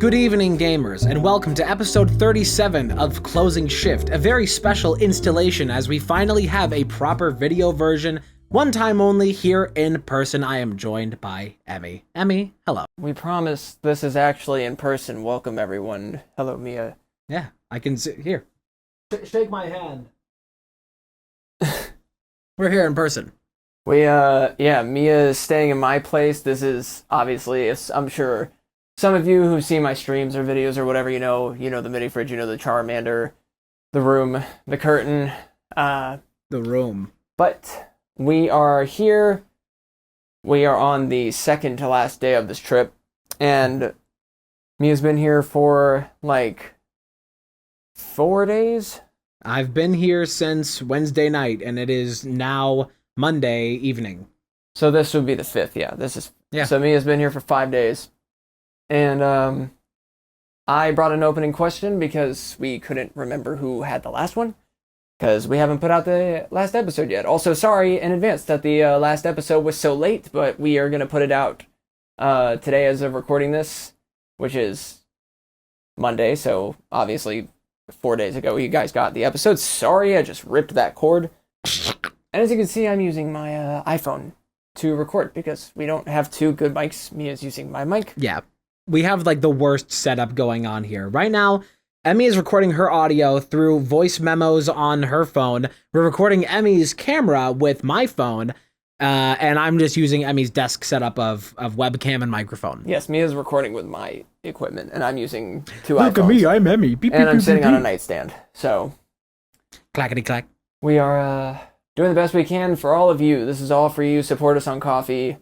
Good evening, gamers, and welcome to episode 37 of Closing Shift, a very special installation as we finally have a proper video version, one time only, here in person. I am joined by Emmy. Emmy, hello. We promise this is actually in person. Welcome, everyone. Hello, Mia. Yeah, I can sit here. Shake my hand. We're here in person. Yeah, Mia is staying in my place. This is, obviously, I'm sure some of you who've seen my streams or videos or whatever, you know the mini fridge, you know the Charmander, the room, the curtain. The room. But we are here. We are on the second to last day of this trip, and Mia's been here for, like, 4 days? I've been here since Wednesday night, and it is now Monday evening. So this would be the 5th, yeah. So Mia's been here for 5 days. And I brought an opening question because we couldn't remember who had the last one, because we haven't put out the last episode yet. Also, sorry in advance that the last episode was so late, but we are going to put it out today as of recording this, which is Monday, so obviously 4 days ago you guys got the episode. Sorry, I just ripped that cord. And as you can see, I'm using my iPhone to record because we don't have two good mics. Mia's using my mic. Yeah. We have, like, the worst setup going on here. Right now, Emmy is recording her audio through voice memos on her phone. We're recording Emmy's camera with my phone, and I'm just using Emmy's desk setup of webcam and microphone. Yes, Mia's recording with my equipment, and I'm using two iPhones. Look at me, I'm Emmy. Beep, and beep, I'm beep, sitting beep, on a beep. nightstand. So, Clackety-clack. we are doing the best we can for all of you. This is all for you. Support us on Coffee.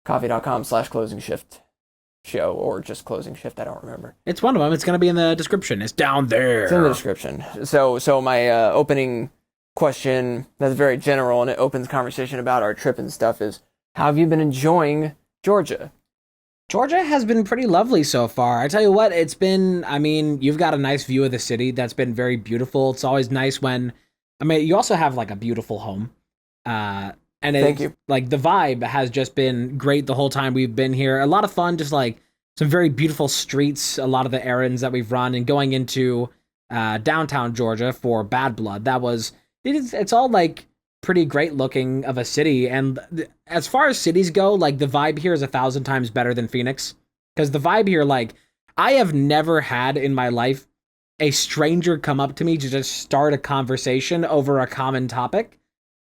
Coffee.com/closingshift. Show, or just Closing Shift, I don't remember. It's one of them. It's going to be in the description. It's down there. It's in the description. So my opening question, that's very general, and it opens conversation about our trip and stuff, is how have you been enjoying Georgia? Georgia has been pretty lovely so far. I tell you what, it's been, I mean, you've got a nice view of the city. That's been very beautiful. It's always nice when, I mean, you also have, like, a beautiful home. And Thank you. Like, the vibe has just been great the whole time we've been here. A lot of fun, just like some very beautiful streets, a lot of the errands that we've run, and going into downtown Georgia for Bad Blood. It's all, like, pretty great looking of a city. And as far as cities go, like, the vibe here is 1,000 times better than Phoenix. Because the vibe here, like, I have never had in my life a stranger come up to me to just start a conversation over a common topic.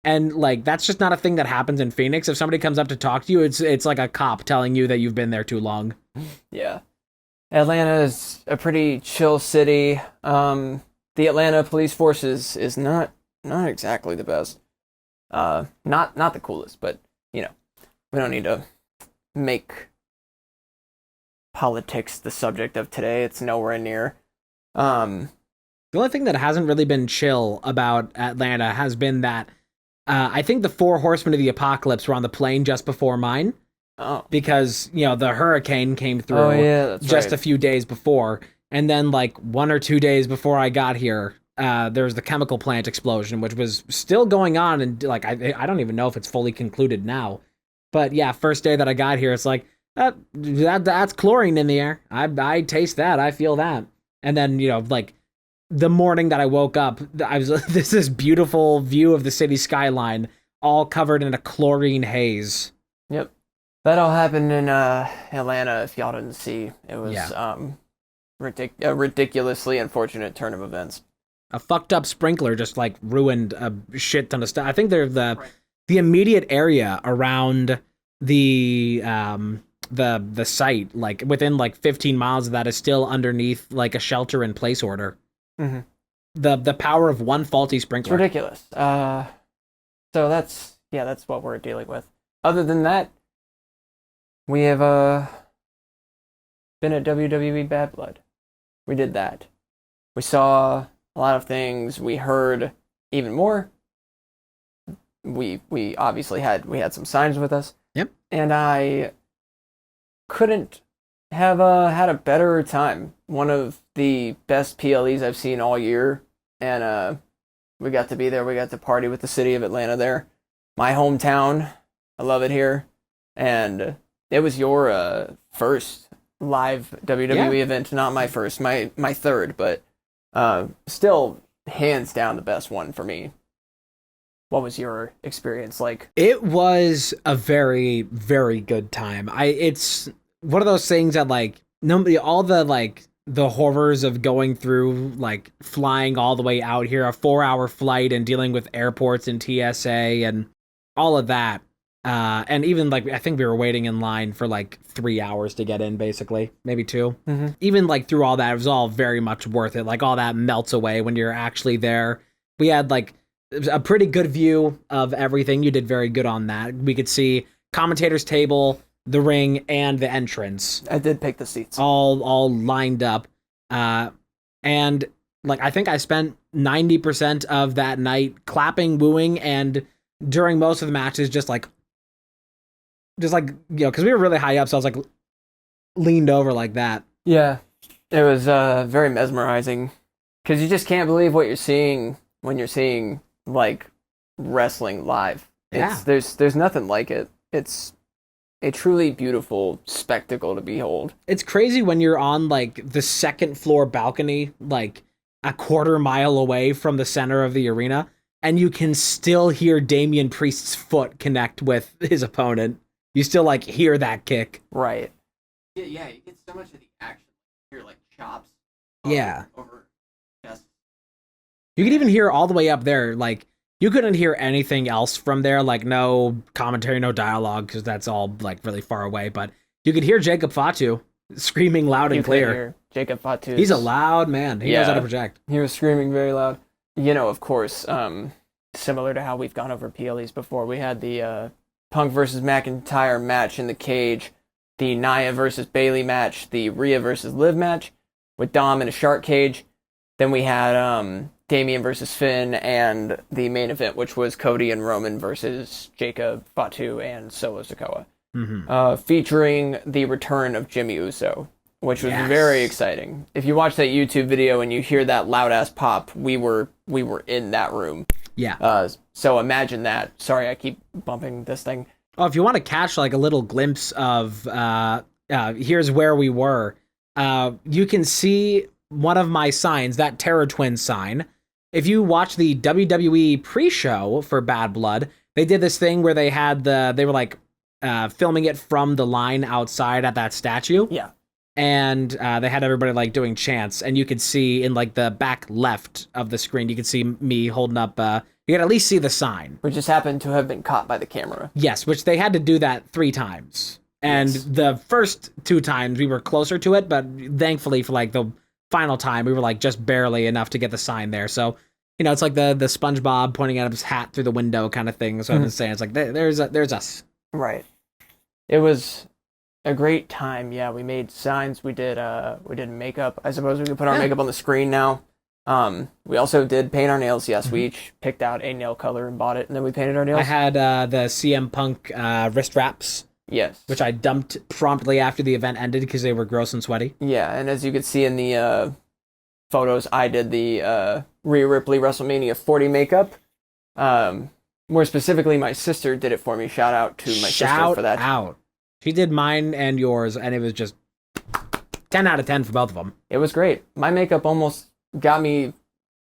And, like, that's just not a thing that happens in Phoenix. If somebody comes up to talk to you, it's like a cop telling you that you've been there too long. Yeah. Atlanta is a pretty chill city. The Atlanta police force is not exactly the best. Not the coolest, but, you know, we don't need to make politics the subject of today. It's nowhere near. The only thing that hasn't really been chill about Atlanta has been that I think the 4 horsemen of the apocalypse were on the plane just before mine. Oh. Because, you know, the hurricane came through just a few days before. And then, like, 1 or 2 days before I got here, there was the chemical plant explosion, which was still going on. And, like, I don't even know if it's fully concluded now. But, yeah, first day that I got here, it's like, that's chlorine in the air. I taste that. I feel that. And then, you know, like, the morning that I woke up, this beautiful view of the city skyline, all covered in a chlorine haze. Yep. That all happened in Atlanta, if y'all didn't see. It was a ridiculously unfortunate turn of events. A fucked up sprinkler just, like, ruined a shit ton of stuff. I think they're the immediate area around the site, like, within, like, 15 miles of that is still underneath, like, a shelter-in-place order. Mm-hmm. The power of one faulty sprinkler. It's ridiculous. So that's what we're dealing with. Other than that, we have been at WWE Bad Blood. We did that. We saw a lot of things. We heard even more. We obviously had some signs with us. Yep. And I couldn't have had a better time. One of the best PLEs I've seen all year, and we got to be there. We got to party with the city of Atlanta there, my hometown. I love it here, and it was your first live WWE event. Not my first, my third, but still hands down the best one for me. What was your experience like? It was a very, very good time. It's one of those things that like nobody, all the horrors of going through like flying all the way out here, a 4-hour flight and dealing with airports and TSA and all of that. And even like, I think we were waiting in line for like 3 hours to get in, basically, maybe 2. Mm-hmm. Even like through all that, it was all very much worth it. Like all that melts away when you're actually there. We had like a pretty good view of everything. You did very good on that. We could see commentator's table, the ring, and the entrance. I did pick the seats. All lined up. And like, I think I spent 90% of that night clapping, wooing, and during most of the matches, just like, you know, because we were really high up, so I was like leaned over like that. Yeah, it was very mesmerizing because you just can't believe what you're seeing when you're seeing like wrestling live. There's nothing like it. It's a truly beautiful spectacle to behold. It's crazy when you're on like the second floor balcony, like a quarter mile away from the center of the arena, and you can still hear Damian Priest's foot connect with his opponent. You still like hear that kick. Right. Yeah, you get so much of the action. You hear like chops. Over chest. You could even hear all the way up there, like you couldn't hear anything else from there, like no commentary, no dialogue, because that's all like really far away. But you could hear Jacob Fatu screaming loud and clear. Jacob Fatu. He's a loud man. He knows how to project. He was screaming very loud. You know, of course, similar to how we've gone over PLEs before, we had the Punk versus McIntyre match in the cage, the Nia versus Bayley match, the Rhea versus Liv match with Dom in a shark cage. Then we had Damian versus Finn, and the main event, which was Cody and Roman versus Jacob Fatu and Solo Sikoa, featuring the return of Jimmy Uso, which was very exciting. If you watch that YouTube video and you hear that loud ass pop, we were in that room. Yeah. So imagine that. Sorry, I keep bumping this thing. Oh, if you want to catch like a little glimpse of here's where we were, you can see one of my signs, that Terror Twin sign. If you watch the WWE pre-show for Bad Blood, they did this thing where they were like filming it from the line outside at that statue. Yeah. And they had everybody like doing chants, and you could see in like the back left of the screen, you could see me holding up, you could at least see the sign. Which just happened to have been caught by the camera. Yes, which they had to do that 3 times. And the first 2 times we were closer to it, but thankfully for like the final time, we were like just barely enough to get the sign there. So, you know, it's like the SpongeBob pointing at his hat through the window kind of thing. So I'm just saying, it's like, there's us. Right. It was a great time. Yeah, we made signs. We did makeup. I suppose we could put our makeup on the screen now. We also did paint our nails. Yes, we each picked out a nail color and bought it, and then we painted our nails. I had the CM Punk wrist wraps. Yes. Which I dumped promptly after the event ended because they were gross and sweaty. Yeah, and as you could see in the photos, I did the Rhea Ripley WrestleMania 40 makeup. More specifically, my sister did it for me. Shout out to my sister for that. Shout out. She did mine and yours, and it was just 10 out of 10 for both of them. It was great. My makeup almost got me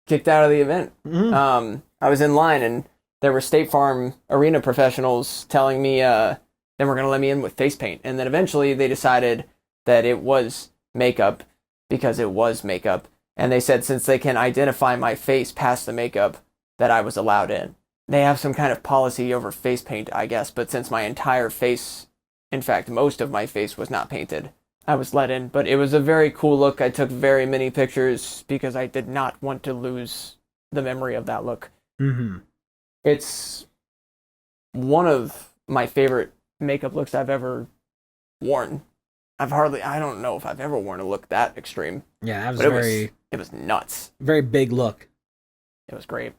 kicked out of the event. Mm-hmm. I was in line, and there were State Farm arena professionals telling me they were going to let me in with face paint. And then eventually they decided that it was makeup because it was makeup. And they said since they can identify my face past the makeup, that I was allowed in. They have some kind of policy over face paint, I guess, but since my entire face, in fact, most of my face was not painted, I was let in. But it was a very cool look. I took very many pictures because I did not want to lose the memory of that look. Mm-hmm. It's one of my favorite makeup looks I've ever worn. I don't know if I've ever worn a look that extreme. Yeah, that was it was nuts. Very big look. It was great.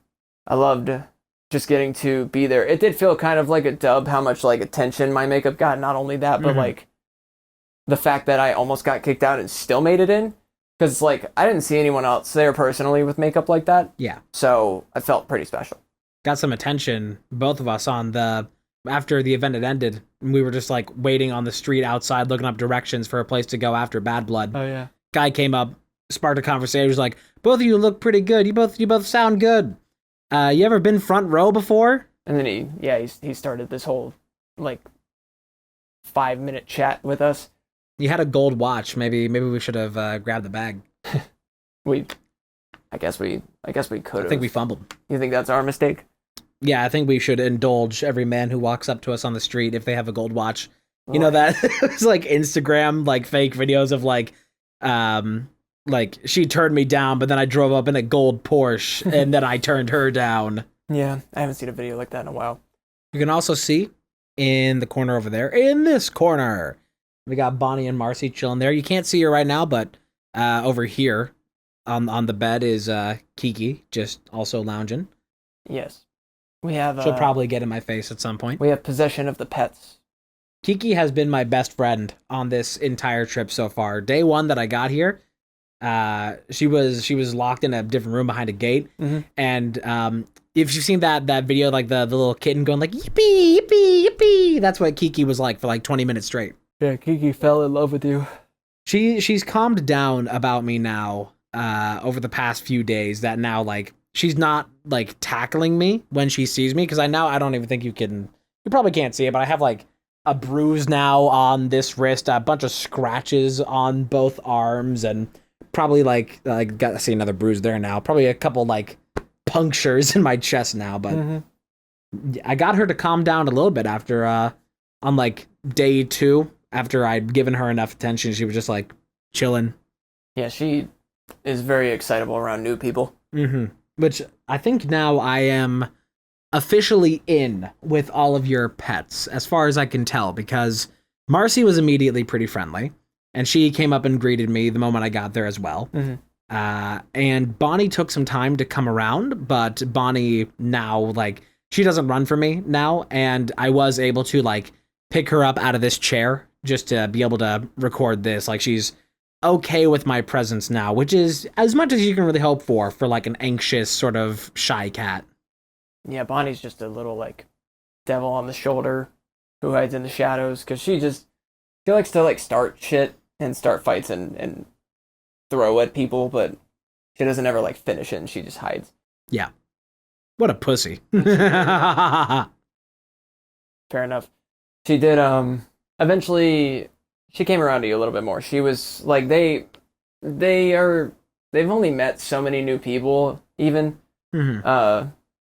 I loved just getting to be there. It did feel kind of like a dub how much like attention my makeup got. Not only that, but like the fact that I almost got kicked out and still made it in. Because it's like I didn't see anyone else there personally with makeup like that. Yeah. So I felt pretty special. Got some attention, both of us, on the after the event had ended, and we were just like waiting on the street outside, looking up directions for a place to go after Bad Blood. Oh yeah. Guy came up, sparked a conversation. He was like, "Both of you look pretty good. You both sound good. You ever been front row before?" And then he started this whole like 5-minute chat with us. You had a gold watch. Maybe we should have grabbed the bag. I guess we could have. I think we fumbled. You think that's our mistake? Yeah, I think we should indulge every man who walks up to us on the street if they have a gold watch. You know that it's like Instagram, like fake videos of like she turned me down, but then I drove up in a gold Porsche and then I turned her down. Yeah, I haven't seen a video like that in a while. You can also see in the corner over there, in this corner, we got Bonnie and Marcy chilling there. You can't see her right now, but over here on the bed is Kiki, just also lounging. Yes. We have She'll probably get in my face at some point. We have possession of the pets. Kiki has been my best friend on this entire trip so far. Day one that I got here, she was locked in a different room behind a gate, and if you've seen that video, like the little kitten going like yippee yippee yippee, that's what Kiki was like for like 20 minutes straight. Yeah, Kiki fell in love with you. She's calmed down about me now over the past few days. That now like she's not like tackling me when she sees me, because I don't even think you probably can't see it, but I have like a bruise now on this wrist, a bunch of scratches on both arms, and probably like got to see another bruise there now. Probably a couple like punctures in my chest now, but I got her to calm down a little bit after on like day 2, after I'd given her enough attention. She was just like chilling. Yeah, she is very excitable around new people. Which I think now I am officially in with all of your pets, as far as I can tell, because Marcy was immediately pretty friendly, and she came up and greeted me the moment I got there as well. And Bonnie took some time to come around, but Bonnie now, like, she doesn't run for me now, and I was able to, like, pick her up out of this chair just to be able to record this. Like, she's okay with my presence now, which is as much as you can really hope for like, an anxious, sort of shy cat. Yeah, Bonnie's just a little, like, devil on the shoulder who hides in the shadows, because she likes to, like, start shit and start fights and throw at people, but she doesn't ever, like, finish it, and she just hides. Yeah. What a pussy. Fair enough. She did, eventually, she came around to you a little bit more. She was, like, they've only met so many new people, even.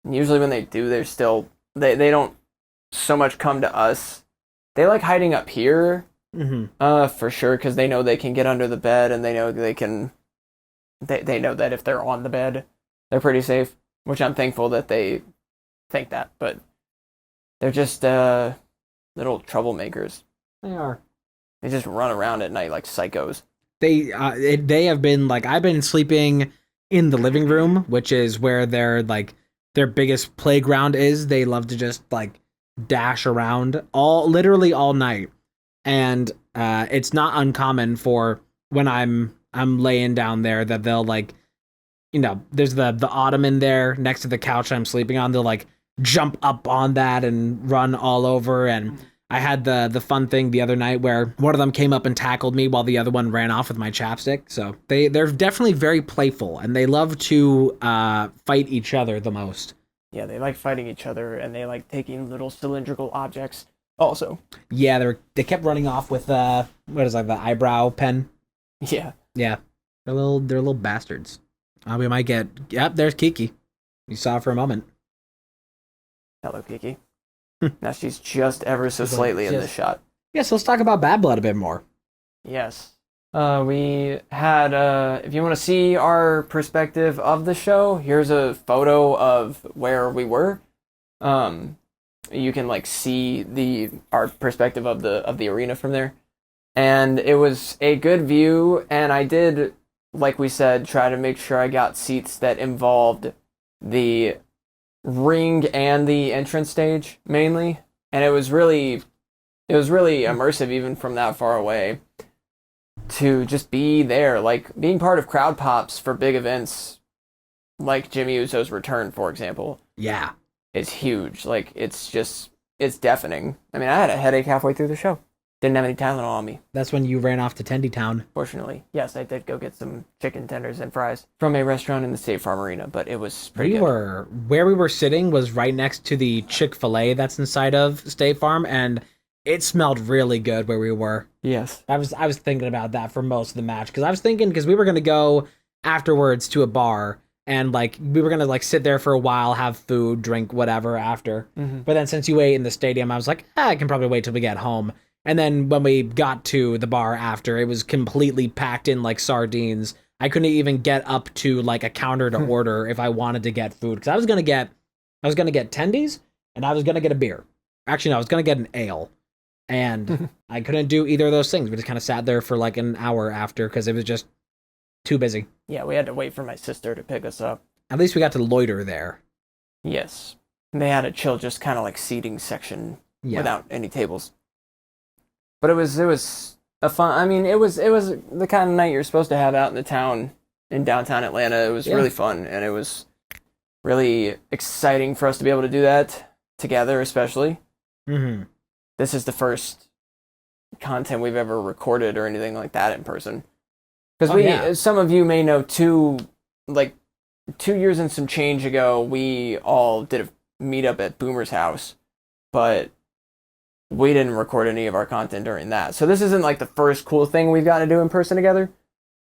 Usually when they do, they're still, they don't so much come to us. They like hiding up here, for sure, because they know they can get under the bed, and they know they know that if they're on the bed, they're pretty safe, which I'm thankful that they think that, but they're just little troublemakers. They are. They just run around at night like psychos. They have been, like, I've been sleeping in the living room, which is where their biggest playground is. They love to just, like, dash around literally all night. And it's not uncommon for when I'm laying down there that they'll, like, you know, there's the ottoman there next to the couch I'm sleeping on. They'll, like, jump up on that and run all over. And I had the fun thing the other night where one of them came up and tackled me while the other one ran off with my chapstick. So they're definitely very playful, and they love to fight each other the most. Yeah, they like fighting each other, and they like taking little cylindrical objects also. Yeah, they kept running off with the eyebrow pen. Yeah. Yeah. They're little bastards. We might get... Yep, there's Kiki. You saw her for a moment. Hello, Kiki. Now she's just ever so slightly in this shot. Yeah, so let's talk about Bad Blood a bit more. Yes. We had, if you want to see our perspective of the show, here's a photo of where we were. You can, like, see our perspective of the arena from there. And it was a good view, and I did, like we said, try to make sure I got seats that involved the ring and the entrance stage, mainly. And it was really immersive, even from that far away, to just be there, like being part of crowd pops for big events like Jimmy Uso's return, for example. Yeah. Is huge. Like, it's it's deafening. I mean, I had a headache halfway through the show. Didn't have any Tylenol on me. That's when you ran off to Tendy Town. Fortunately, yes, I did go get some chicken tenders and fries from a restaurant in the State Farm Arena, but it was pretty good. Where we were sitting was right next to the Chick-fil-A that's inside of State Farm, and it smelled really good where we were. Yes. I was thinking about that for most of the match, because we were going to go afterwards to a bar, and like we were going to like sit there for a while, have food, drink whatever after. Mm-hmm. But then since you ate in the stadium, I was like, I can probably wait till we get home. And then when we got to the bar after, it was completely packed in like sardines. I couldn't even get up to like a counter to order if I wanted to get food, because I was gonna get tendies and I was gonna get a beer. Actually, no, I was gonna get an ale, and I couldn't do either of those things. We just kind of sat there for like an hour after because it was just too busy. Yeah, we had to wait for my sister to pick us up. At least we got to loiter there. Yes, and they had a chill, just kind of like seating section without any tables. But it was a fun. I mean, it was the kind of night you're supposed to have out in the town in downtown Atlanta. It was really fun, and it was really exciting for us to be able to do that together, especially. Mm-hmm. This is the first content we've ever recorded or anything like that in person. Because some of you may know 2 years and some change ago, we all did a meetup at Boomer's house, but we didn't record any of our content during that. So this isn't like the first cool thing we've gotten to do in person together,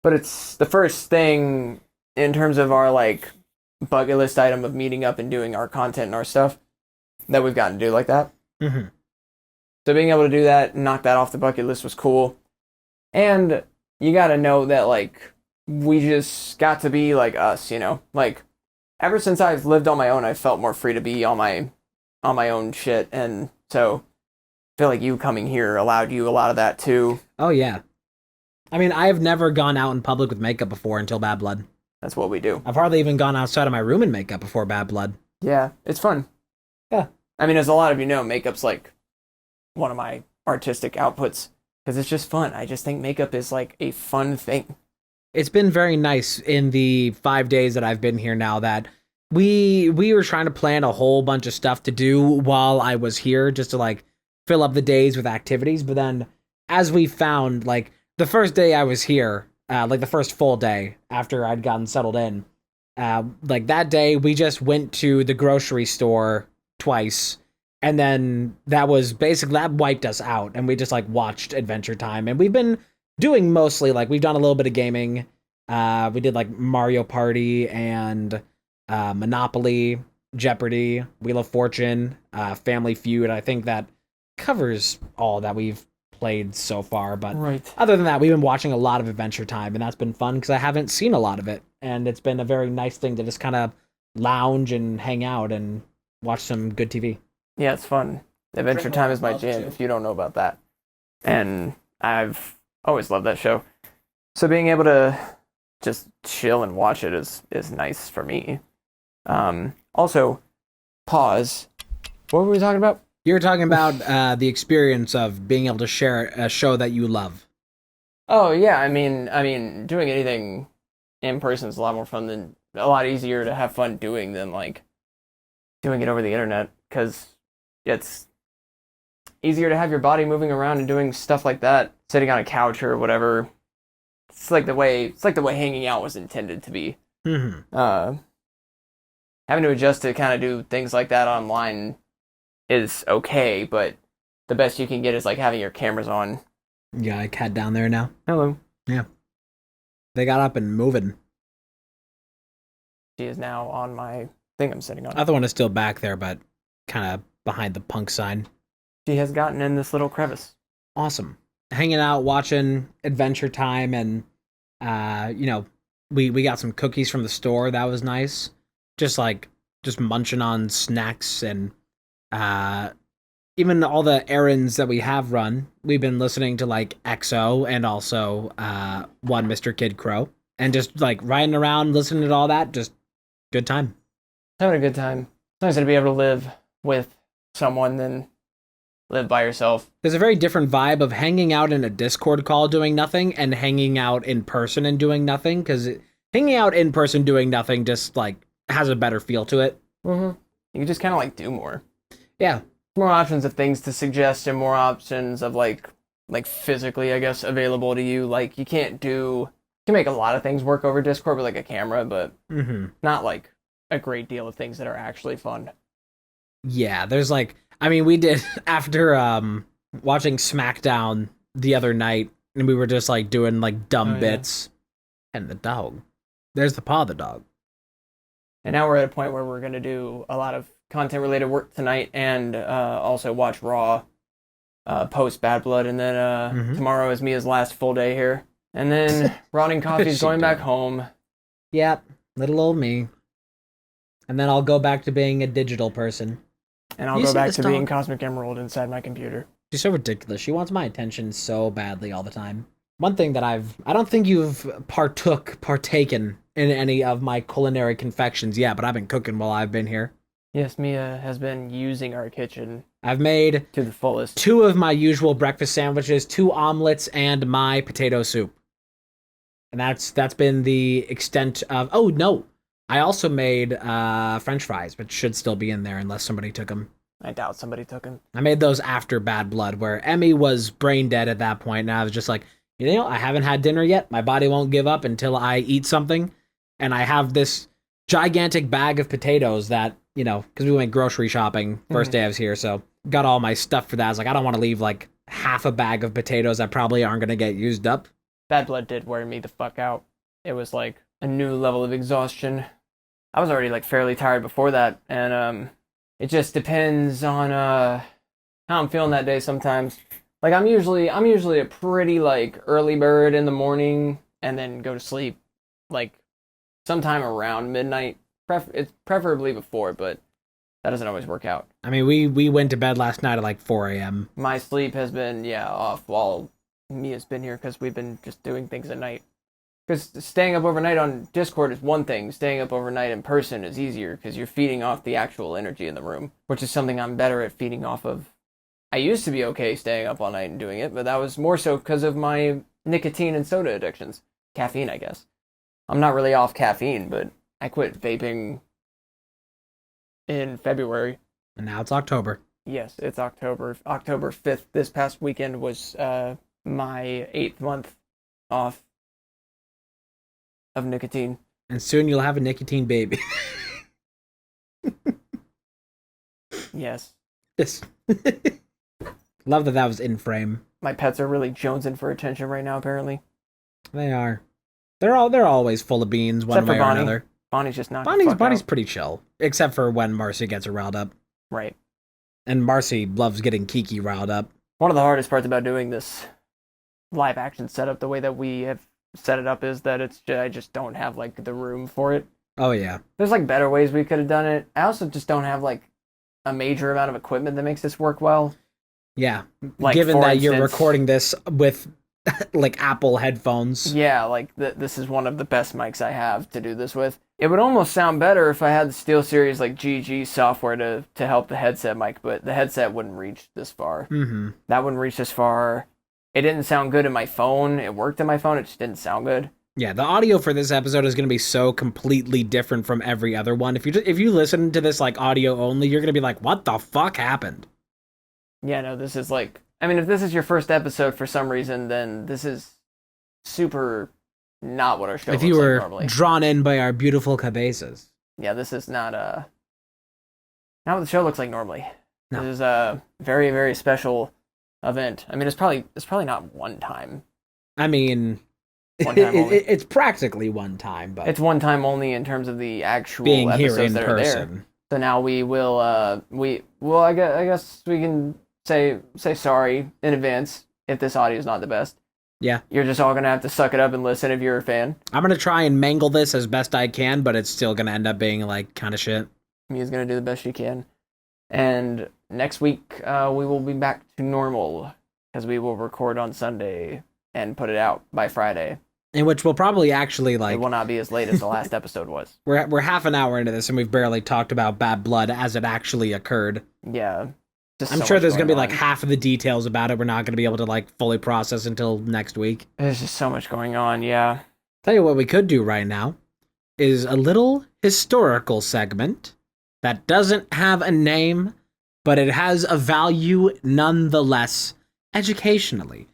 but it's the first thing in terms of our like bucket list item of meeting up and doing our content and our stuff that we've gotten to do like that. Mm-hmm. So being able to do that and knock that off the bucket list was cool. And you got to know that like we just got to be like us, you know? Like ever since I've lived on my own, I felt more free to be on my own shit, and so I feel like you coming here allowed you a lot of that too. Oh, yeah. I mean, I've never gone out in public with makeup before until Bad Blood. That's what we do. I've hardly even gone outside of my room in makeup before Bad Blood. Yeah, it's fun. Yeah. I mean, as a lot of you know, makeup's like one of my artistic outputs because it's just fun. I just think makeup is like a fun thing. It's been very nice in the 5 days that I've been here now that we were trying to plan a whole bunch of stuff to do while I was here just to like fill up the days with activities. But then as we found, like the first day I was here, like the first full day after I'd gotten settled in, like that day we just went to the grocery store twice. And then that wiped us out, and we just like watched Adventure Time. And we've been doing mostly like we've done a little bit of gaming. We did like Mario Party and Monopoly, Jeopardy, Wheel of Fortune, Family Feud. I think that covers all that we've played so far. But other than that, we've been watching a lot of Adventure Time, and that's been fun because I haven't seen a lot of it. And it's been a very nice thing to just kind of lounge and hang out and watch some good TV. Yeah, it's fun. Adventure Time is my jam, if you don't know about that. And I've always loved that show. So being able to just chill and watch it is nice for me. Also, pause. What were we talking about? You were talking about the experience of being able to share a show that you love. Oh yeah, I mean, doing anything in person is a lot more fun than a lot easier to have fun doing than like doing it over the internet, because it's easier to have your body moving around and doing stuff like that, sitting on a couch or whatever. It's like the way hanging out was intended to be. Mm-hmm. Having to adjust to kind of do things like that online is okay, but the best you can get is like having your cameras on. Yeah, I cat down there now. Hello. Yeah. They got up and moving. She is now on my thing I'm sitting on. Other one is still back there, but kind of behind the punk sign. She has gotten in this little crevice. Awesome. Hanging out, watching Adventure Time, and we got some cookies from the store. That was nice. Just munching on snacks, and even all the errands that we have run. We've been listening to like EXO and also one Mr. Kid Crow, and just like riding around, listening to all that. Just good time. Having a good time. It's nice to be able to live with someone than live by yourself. There's a very different vibe of hanging out in a Discord call doing nothing and hanging out in person and doing nothing, because hanging out in person doing nothing just like has a better feel to it. Mm-hmm. You can just kind of like do more. Yeah. more options of things to suggest and more options of like physically, I guess, available to you. Like you can make a lot of things work over Discord with like a camera, but not like a great deal of things that are actually fun. Yeah, there's like, I mean, we did after watching SmackDown the other night, and we were just like doing like dumb bits. And the dog. There's the paw of the dog. And now we're at a point where we're going to do a lot of content-related work tonight and also watch Raw post Bad Blood. And then tomorrow is Mia's last full day here. And then Ron and Coffee's going back home. Yep, little old me. And then I'll go back to being a digital person. And I'll go back to being Cosmic Emerald inside my computer. She's so ridiculous. She wants my attention so badly all the time. One thing that I don't think you've partaken in any of my culinary confections yet, but I've been cooking while I've been here. Yes, Mia has been using our kitchen. I've made to the fullest 2 of my usual breakfast sandwiches, 2 omelets, and my potato soup. And that's been the extent of. Oh no, I also made French fries, but should still be in there unless somebody took them. I doubt somebody took them. I made those after Bad Blood, where Emmy was brain dead at that point, and I was just like, you know, I haven't had dinner yet. My body won't give up until I eat something. And I have this gigantic bag of potatoes that, you know, because we went grocery shopping first day I was here, so got all my stuff for that. I was like, I don't want to leave like half a bag of potatoes that probably aren't going to get used up. Bad Blood did wear me the fuck out. It was like a new level of exhaustion. I was already like fairly tired before that, and it just depends on how I'm feeling that day sometimes. Like I'm usually a pretty like early bird in the morning and then go to sleep like sometime around midnight. It's preferably before, but that doesn't always work out. I mean, we went to bed last night at like 4 a.m. My sleep has been off while Mia's been here because we've been just doing things at night. Because staying up overnight on Discord is one thing. Staying up overnight in person is easier because you're feeding off the actual energy in the room, which is something I'm better at feeding off of. I used to be okay staying up all night and doing it, but that was more so because of my nicotine and soda addictions. Caffeine, I guess. I'm not really off caffeine, but I quit vaping in February. And now it's October. Yes, it's October. October 5th. This past weekend was my 8th month off of nicotine. And soon you'll have a nicotine baby. Yes. Yes. Love that was in frame. My pets are really jonesing for attention right now, apparently. They are. They're always full of beans one way or another. Bonnie's just not. Bonnie's pretty chill, except for when Marcy gets her riled up. Right. And Marcy loves getting Kiki riled up. One of the hardest parts about doing this live action setup the way that we have set it up is that I just don't have like the room for it. Oh yeah. There's like better ways we could have done it. I also just don't have like a major amount of equipment that makes this work well. Yeah. Like, given that you're recording this with like Apple headphones. Yeah, like this is one of the best mics I have to do this with. It would almost sound better if I had the SteelSeries like GG software to help the headset mic, but the headset wouldn't reach this far. Mm-hmm. That wouldn't reach this far. It didn't sound good in my phone. It worked in my phone. It just didn't sound good. Yeah, the audio for this episode is going to be so completely different from every other one. If you listen to this like audio only, you're going to be like, what the fuck happened? Yeah, no, this is like, I mean, if this is your first episode for some reason, then this is super not what our show looks like normally. If you were drawn in by our beautiful cabezas. Yeah, this is not what the show looks like normally. No. This is a very, very special event. I mean, it's probably not one time. I mean, it's practically one time, but it's one time only in terms of the actual being episodes here in that person. Are there. So now we will I guess we can say sorry in advance if this audio is not the best. Yeah. You're just all gonna have to suck it up and listen if you're a fan. I'm gonna try and mangle this as best I can, but it's still gonna end up being like kind of shit. Mia's gonna do the best she can. And next week we will be back to normal because we will record on Sunday and put it out by Friday. In which we'll probably actually like... It will not be as late as the last episode was. We're half an hour into this and we've barely talked about Bad Blood as it actually occured. Yeah. I'm sure there's going to be like half of the details about it we're not going to be able to like fully process until next week. There's just so much going on, yeah. Tell you what we could do right now is a little historical segment that doesn't have a name, but it has a value nonetheless educationally.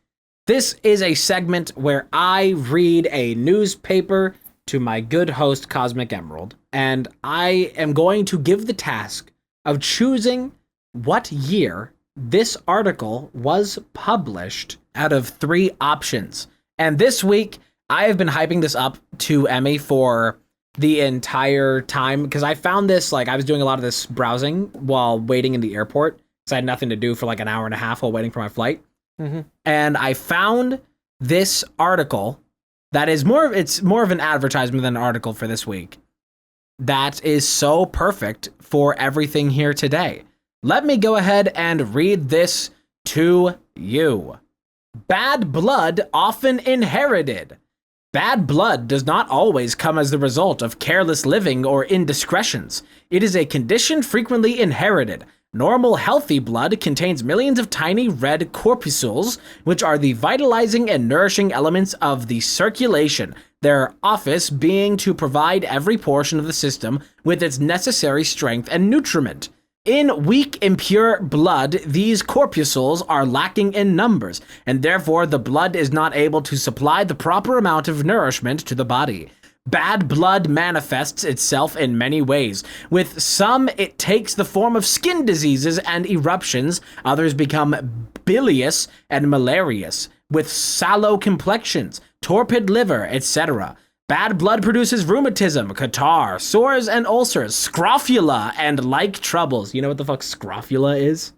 This is a segment where I read a newspaper to my good host, Cosmic Emerald, and I am going to give the task of choosing what year this article was published out of 3 options. And this week, I have been hyping this up to Emmy for the entire time, because I found this, like, I was doing a lot of this browsing while waiting in the airport, because I had nothing to do for like an hour and a half while waiting for my flight. Mm-hmm. And I found this article that is more of an advertisement than an article for this week. That is so perfect for everything here today. Let me go ahead and read this to you. Bad blood often inherited. Bad blood does not always come as the result of careless living or indiscretions. It is a condition frequently inherited. Normal, healthy blood contains millions of tiny red corpuscles, which are the vitalizing and nourishing elements of the circulation, their office being to provide every portion of the system with its necessary strength and nutriment. In weak, impure blood, these corpuscles are lacking in numbers, and therefore the blood is not able to supply the proper amount of nourishment to the body. Bad blood manifests itself in many ways. With some, it takes the form of skin diseases and eruptions. Others become bilious and malarious, with sallow complexions, torpid liver, etc. Bad blood produces rheumatism, catarrh, sores and ulcers, scrofula, and like troubles. You know what the fuck scrofula is?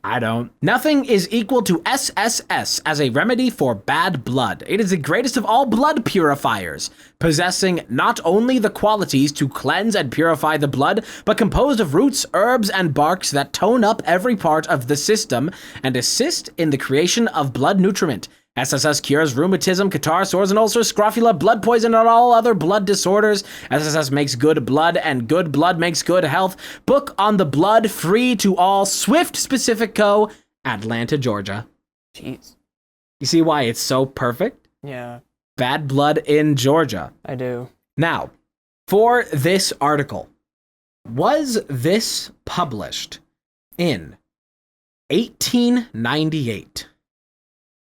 I don't. Nothing is equal to SSS as a remedy for bad blood. It is the greatest of all blood purifiers, possessing not only the qualities to cleanse and purify the blood, but composed of roots, herbs, and barks that tone up every part of the system and assist in the creation of blood nutriment. SSS cures rheumatism, catarrh, sores and ulcers, scrofula, blood poison, and all other blood disorders. SSS makes good blood, and good blood makes good health. Book on the blood, free to all. Swift Specific Co., Atlanta, Georgia. Jeez. You see why it's so perfect? Yeah. Bad blood in Georgia. I do. Now, for this article, was this published in 1898?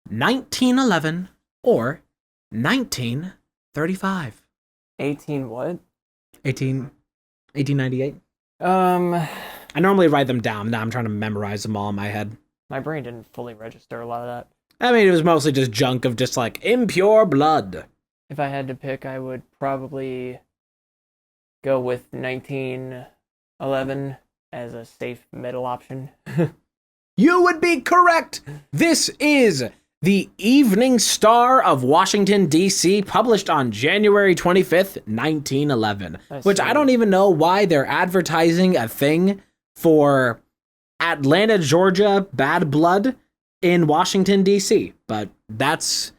1911 or 1935? 18 what? 1898. I normally write them down. Now I'm trying to memorize them all in my head. My brain didn't fully register a lot of that. I mean, it was mostly just junk of just like impure blood. If I had to pick, I would probably go with 1911 as a safe middle option. You would be correct. This is the Evening Star of Washington, D.C., published on January 25th, 1911, which I don't even know why they're advertising a thing for Atlanta, Georgia, Bad Blood in Washington, D.C., but that's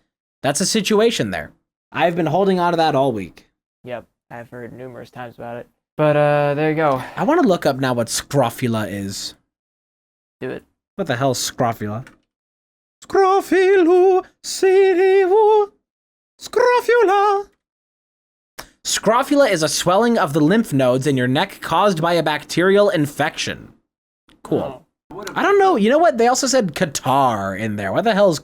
a situation there. I've been holding on to that all week. Yep, I've heard numerous times about it. But there you go. I want to look up now what scrofula is. Do it. What the hell is scrofula? Scrofilu, sirivu, scrofula. Scrofula is a swelling of the lymph nodes in your neck caused by a bacterial infection. Cool. Oh. I don't know. You know what? They also said catarrh in there. What the hell is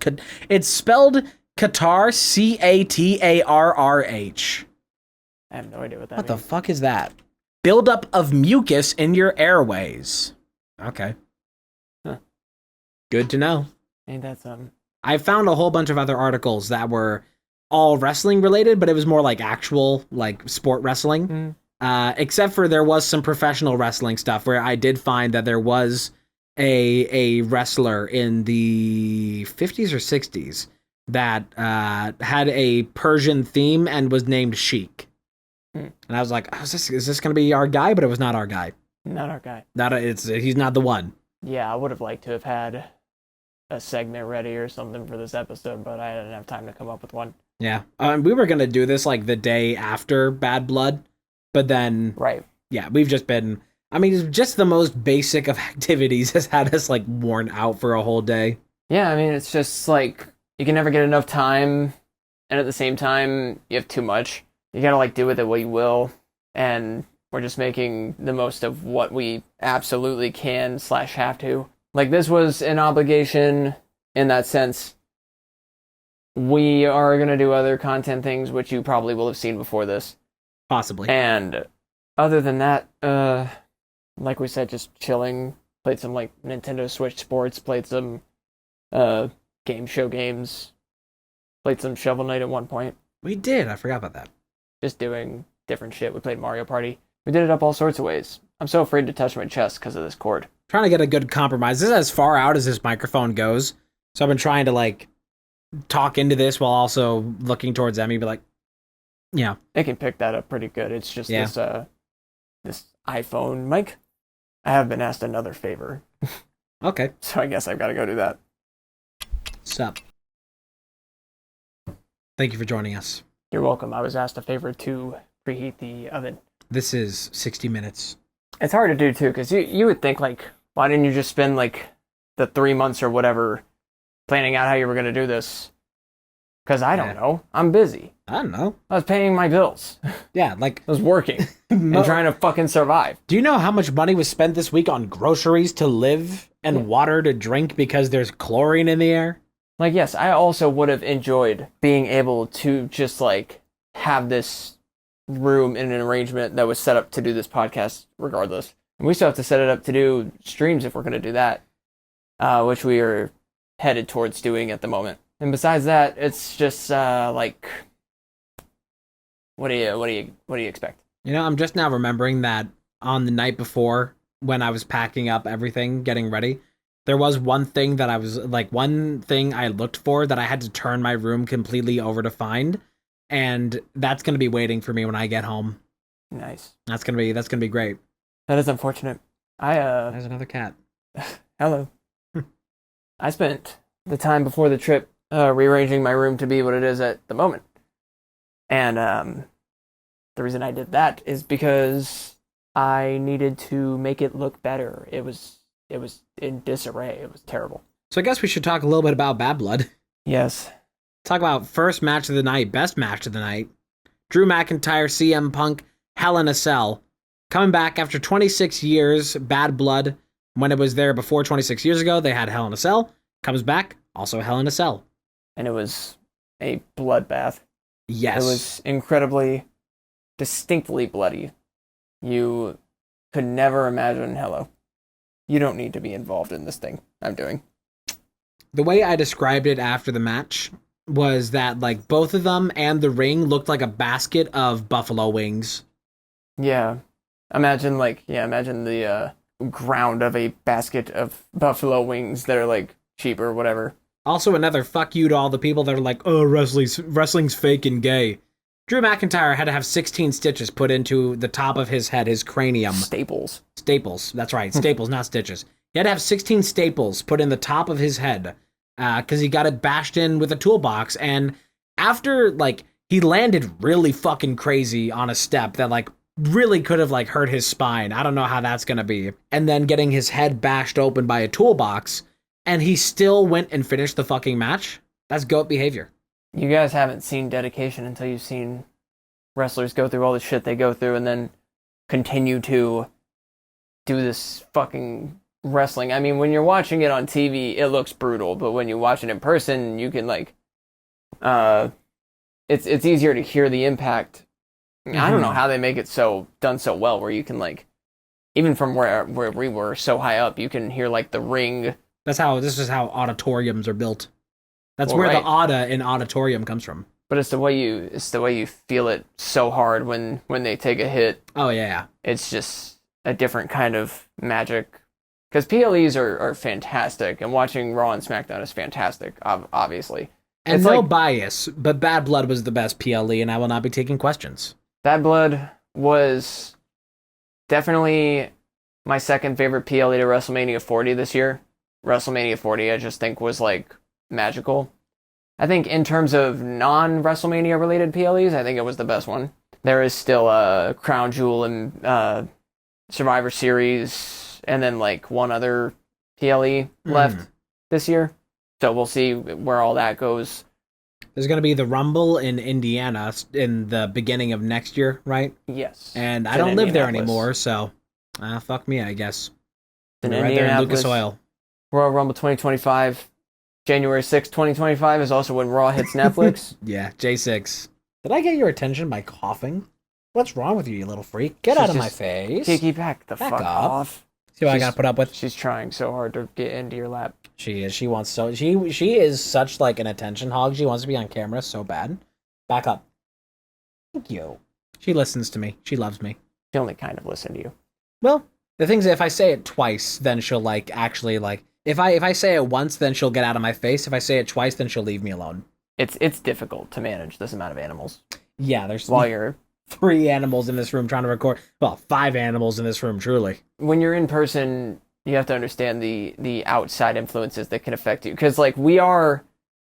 It's spelled catarrh, Catarrh. I have no idea what that means. What the fuck is that? Buildup of mucus in your airways. Okay. Huh. Good to know. Ain't that something? I found a whole bunch of other articles that were all wrestling related, but it was more like actual like sport wrestling. Except for there was some professional wrestling stuff where I did find that there was a wrestler in the 50s or 60s that had a Persian theme and was named Sheik. And I was like, is this going to be our guy? But it was not our guy. Not our guy. He's not the one. Yeah, I would have liked to have had a segment ready or something for this episode, but I didn't have time to come up with one. Yeah. We were going to do this like the day after Bad Blood, but then... Right. Yeah, we've just been... I mean, just the most basic of activities has had us like worn out for a whole day. Yeah, I mean, it's just like, you can never get enough time, and at the same time, you have too much. You gotta like do with it what you will, and We're just making the most of what we absolutely can / have to. Like, this was an obligation in that sense. We are going to do other content things, which you probably will have seen before this. Possibly. And other than that, like we said, just chilling. Played some, like, Nintendo Switch Sports. Played some game show games. Played some Shovel Knight at one point. We did. I forgot about that. Just doing different shit. We played Mario Party. We did it up all sorts of ways. I'm so afraid to touch my chest because of this cord. Trying to get a good compromise. This is as far out as this microphone goes. So I've been trying to, like, talk into this while also looking towards Emmy, but, like, yeah. It can pick that up pretty good. It's just this iPhone mic. I have been asked another favor. Okay. So I guess I've got to go do that. Sup. Thank you for joining us. You're welcome. I was asked a favor to preheat the oven. This is 60 minutes. It's hard to do, too, because you would think, like, why didn't you just spend, like, the 3 months or whatever planning out how you were going to do this? Because I don't know. I'm busy. I don't know. I was paying my bills. Yeah, like... I was working and trying to fucking survive. Do you know how much money was spent this week on groceries to live and water to drink because there's chlorine in the air? Like, yes, I also would have enjoyed being able to just, like, have this room in an arrangement that was set up to do this podcast regardless. And we still have to set it up to do streams if we're going to do that, which we are headed towards doing at the moment. And besides that, it's just, like, what do you expect? You know, I'm just now remembering that on the night before when I was packing up everything, getting ready, there was one thing that I looked for that I had to turn my room completely over to find, and that's going to be waiting for me when I get home. Nice. That's going to be great. That is unfortunate. There's another cat. Hello. I spent the time before the trip rearranging my room to be what it is at the moment. And the reason I did that is because I needed to make it look better. It was in disarray. It was terrible. So I guess we should talk a little bit about Bad Blood. Yes. Talk about first match of the night, best match of the night. Drew McIntyre, CM Punk, Hell in a Cell. Coming back after 26 years, Bad Blood. When it was there before 26 years ago, they had Hell in a Cell. Comes back, also Hell in a Cell. And it was a bloodbath. Yes. It was incredibly, distinctly bloody. You could never imagine, hello, you don't need to be involved in this thing I'm doing. The way I described it after the match was that, like, both of them and the ring looked like a basket of buffalo wings. Yeah. Imagine the ground of a basket of buffalo wings that are, like, cheap or whatever. Also, another fuck you to all the people that are like, oh, wrestling's fake and gay. Drew McIntyre had to have 16 stitches put into the top of his head, his cranium. Staples. That's right. Staples, not stitches. He had to have 16 staples put in the top of his head because he got it bashed in with a toolbox. And after, like, he landed really fucking crazy on a step that, like, really could have, like, hurt his spine. I don't know how that's going to be. And then getting his head bashed open by a toolbox, and he still went and finished the fucking match. That's GOAT behavior. You guys haven't seen dedication until you've seen wrestlers go through all the shit they go through and then continue to do this fucking wrestling. I mean, when you're watching it on TV, it looks brutal, but when you watch it in person, you can, like, it's easier to hear the impact. Mm-hmm. I don't know how they make it done so well, where you can, like, even from where we were so high up, you can hear, like, the ring. This is how auditoriums are built. That's where the Auda in auditorium comes from. But it's the way you feel it so hard when they take a hit. Oh yeah. It's just a different kind of magic. Because PLEs are fantastic, and watching Raw and SmackDown is fantastic, obviously. And it's no bias, but Bad Blood was the best PLE, and I will not be taking questions. Bad Blood was definitely my second favorite PLE to WrestleMania 40 this year. WrestleMania 40, I just think, was, like, magical. I think in terms of non-WrestleMania related PLEs, I think it was the best one. There is still a Crown Jewel and Survivor Series, and then, like, one other PLE left this year. So we'll see where all that goes. There's going to be the Rumble in Indiana in the beginning of next year, right? Yes. And I don't live there anymore, so fuck me, I guess. In right there in Lucas Oil. Royal Rumble 2025, January 6th, 2025 is also when Raw hits Netflix. Yeah, J6. Did I get your attention by coughing? What's wrong with you little freak? Get out of my face. Kiki, back the fuck off. See what I gotta put up with? She's trying so hard to get into your lap. She is. She wants so. She is such like an attention hog. She wants to be on camera so bad. Back up. Thank you. She listens to me. She loves me. She only kind of listened to you. Well, the thing is, if I say it twice, then she'll like actually like. If I say it once, then she'll get out of my face. If I say it twice, then she'll leave me alone. It's difficult to manage this amount of animals. Yeah, there's while you're 3 animals in this room trying to record. Well, 5 animals in this room, truly. When you're in person, you have to understand the outside influences that can affect you. Because, like, we are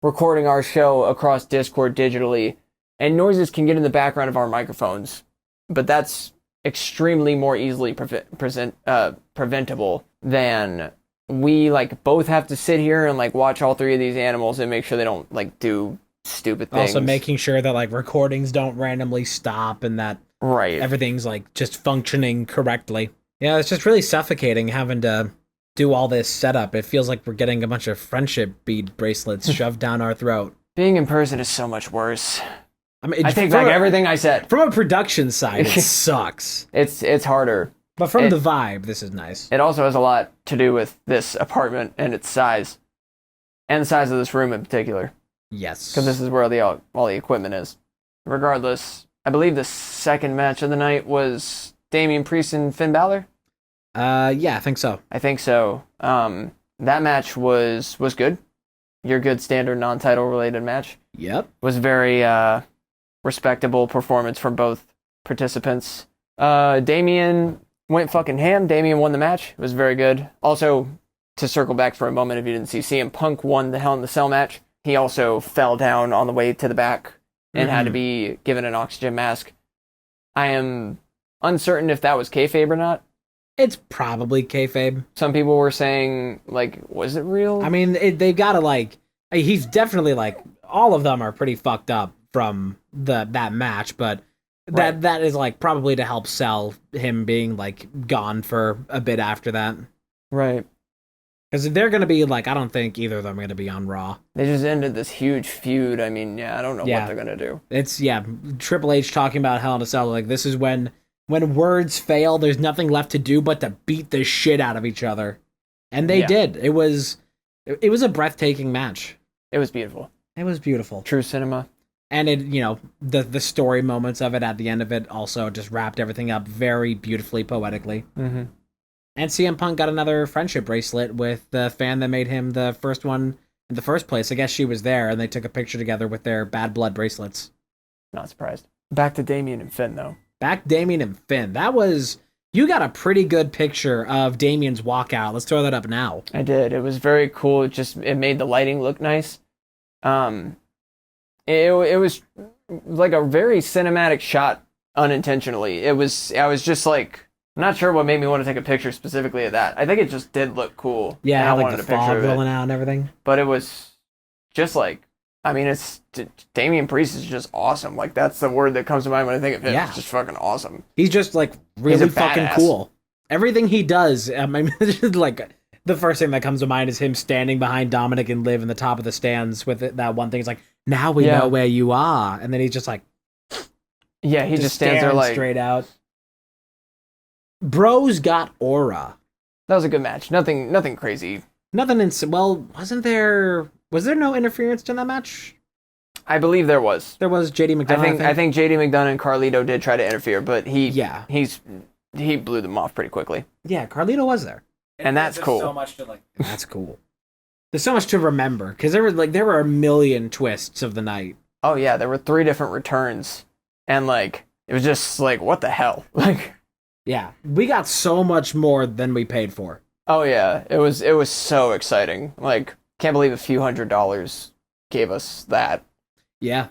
recording our show across Discord digitally, and noises can get in the background of our microphones. But that's extremely more easily preventable than we, like, both have to sit here and, like, watch all 3 of these animals and make sure they don't, like, do stupid things. Also making sure that, like, recordings don't randomly stop and that everything's, like, just functioning correctly. Yeah, it's just really suffocating having to do all this setup. It feels like we're getting a bunch of friendship bead bracelets shoved down our throat. Being in person is so much worse. I mean, I take back everything I said. From a production side, it sucks. It's harder. But from the vibe, this is nice. It also has a lot to do with this apartment and its size. And the size of this room in particular. Yes. Because this is where all the equipment is. Regardless, I believe the second match of the night was Damian Priest and Finn Balor? Yeah, I think so. I think so. That match was good. Your good standard non-title related match. Yep. Was very respectable performance from both participants. Damian went fucking ham. Damian won the match. It was very good. Also, to circle back for a moment, if you didn't see, CM Punk won the Hell in the Cell match. He also fell down on the way to the back and had to be given an oxygen mask. I am uncertain if that was kayfabe or not. It's probably kayfabe. Some people were saying, like, was it real? I mean, they've got to, like... He's definitely, like... All of them are pretty fucked up from that match, but that is, like, probably to help sell him being, like, gone for a bit after that. Right. Because if they're going to be, like, I don't think either of them are going to be on Raw. They just ended this huge feud. I mean, I don't know what they're going to do. It's, Triple H talking about Hell in a Cell, like, this is when words fail, there's nothing left to do but to beat the shit out of each other. And they did. It was a breathtaking match. It was beautiful. It was beautiful. True cinema. And it, the story moments of it at the end of it also just wrapped everything up very beautifully, poetically. Mm-hmm. And CM Punk got another friendship bracelet with the fan that made him the first one in the first place. I guess she was there, and they took a picture together with their Bad Blood bracelets. Not surprised. Back to Damian and Finn, though. Back Damian and Finn. That was... You got a pretty good picture of Damian's walkout. Let's throw that up now. I did. It was very cool. It made the lighting look nice. It was like a very cinematic shot unintentionally. I was just like... I'm not sure what made me want to take a picture specifically of that. I think it just did look cool. Yeah, like the fog rolling out and everything. But it was just like, I mean, Damian Priest is just awesome. Like, that's the word that comes to mind when I think of him. Yeah. It's just fucking awesome. He's just, like, really fucking cool. Everything he does, I mean, like, the first thing that comes to mind is him standing behind Dominic and Liv in the top of the stands with that one thing. It's like, now we know where you are. And then he's just like... Yeah, he just stands there like... straight out. Bros got aura. That was a good match. Nothing crazy. Well, was there no interference in that match? I believe there was. There was JD McDonough. I think JD McDonough and Carlito did try to interfere, but he blew them off pretty quickly. Yeah, Carlito was there. And that's cool. So much to like. That's cool. There's so much to remember because there were a million twists of the night. Oh yeah, there were 3 different returns, and like it was just like, what the hell, like. Yeah, we got so much more than we paid for. Oh yeah, it was so exciting. Like, can't believe a few $100s gave us that. Yeah,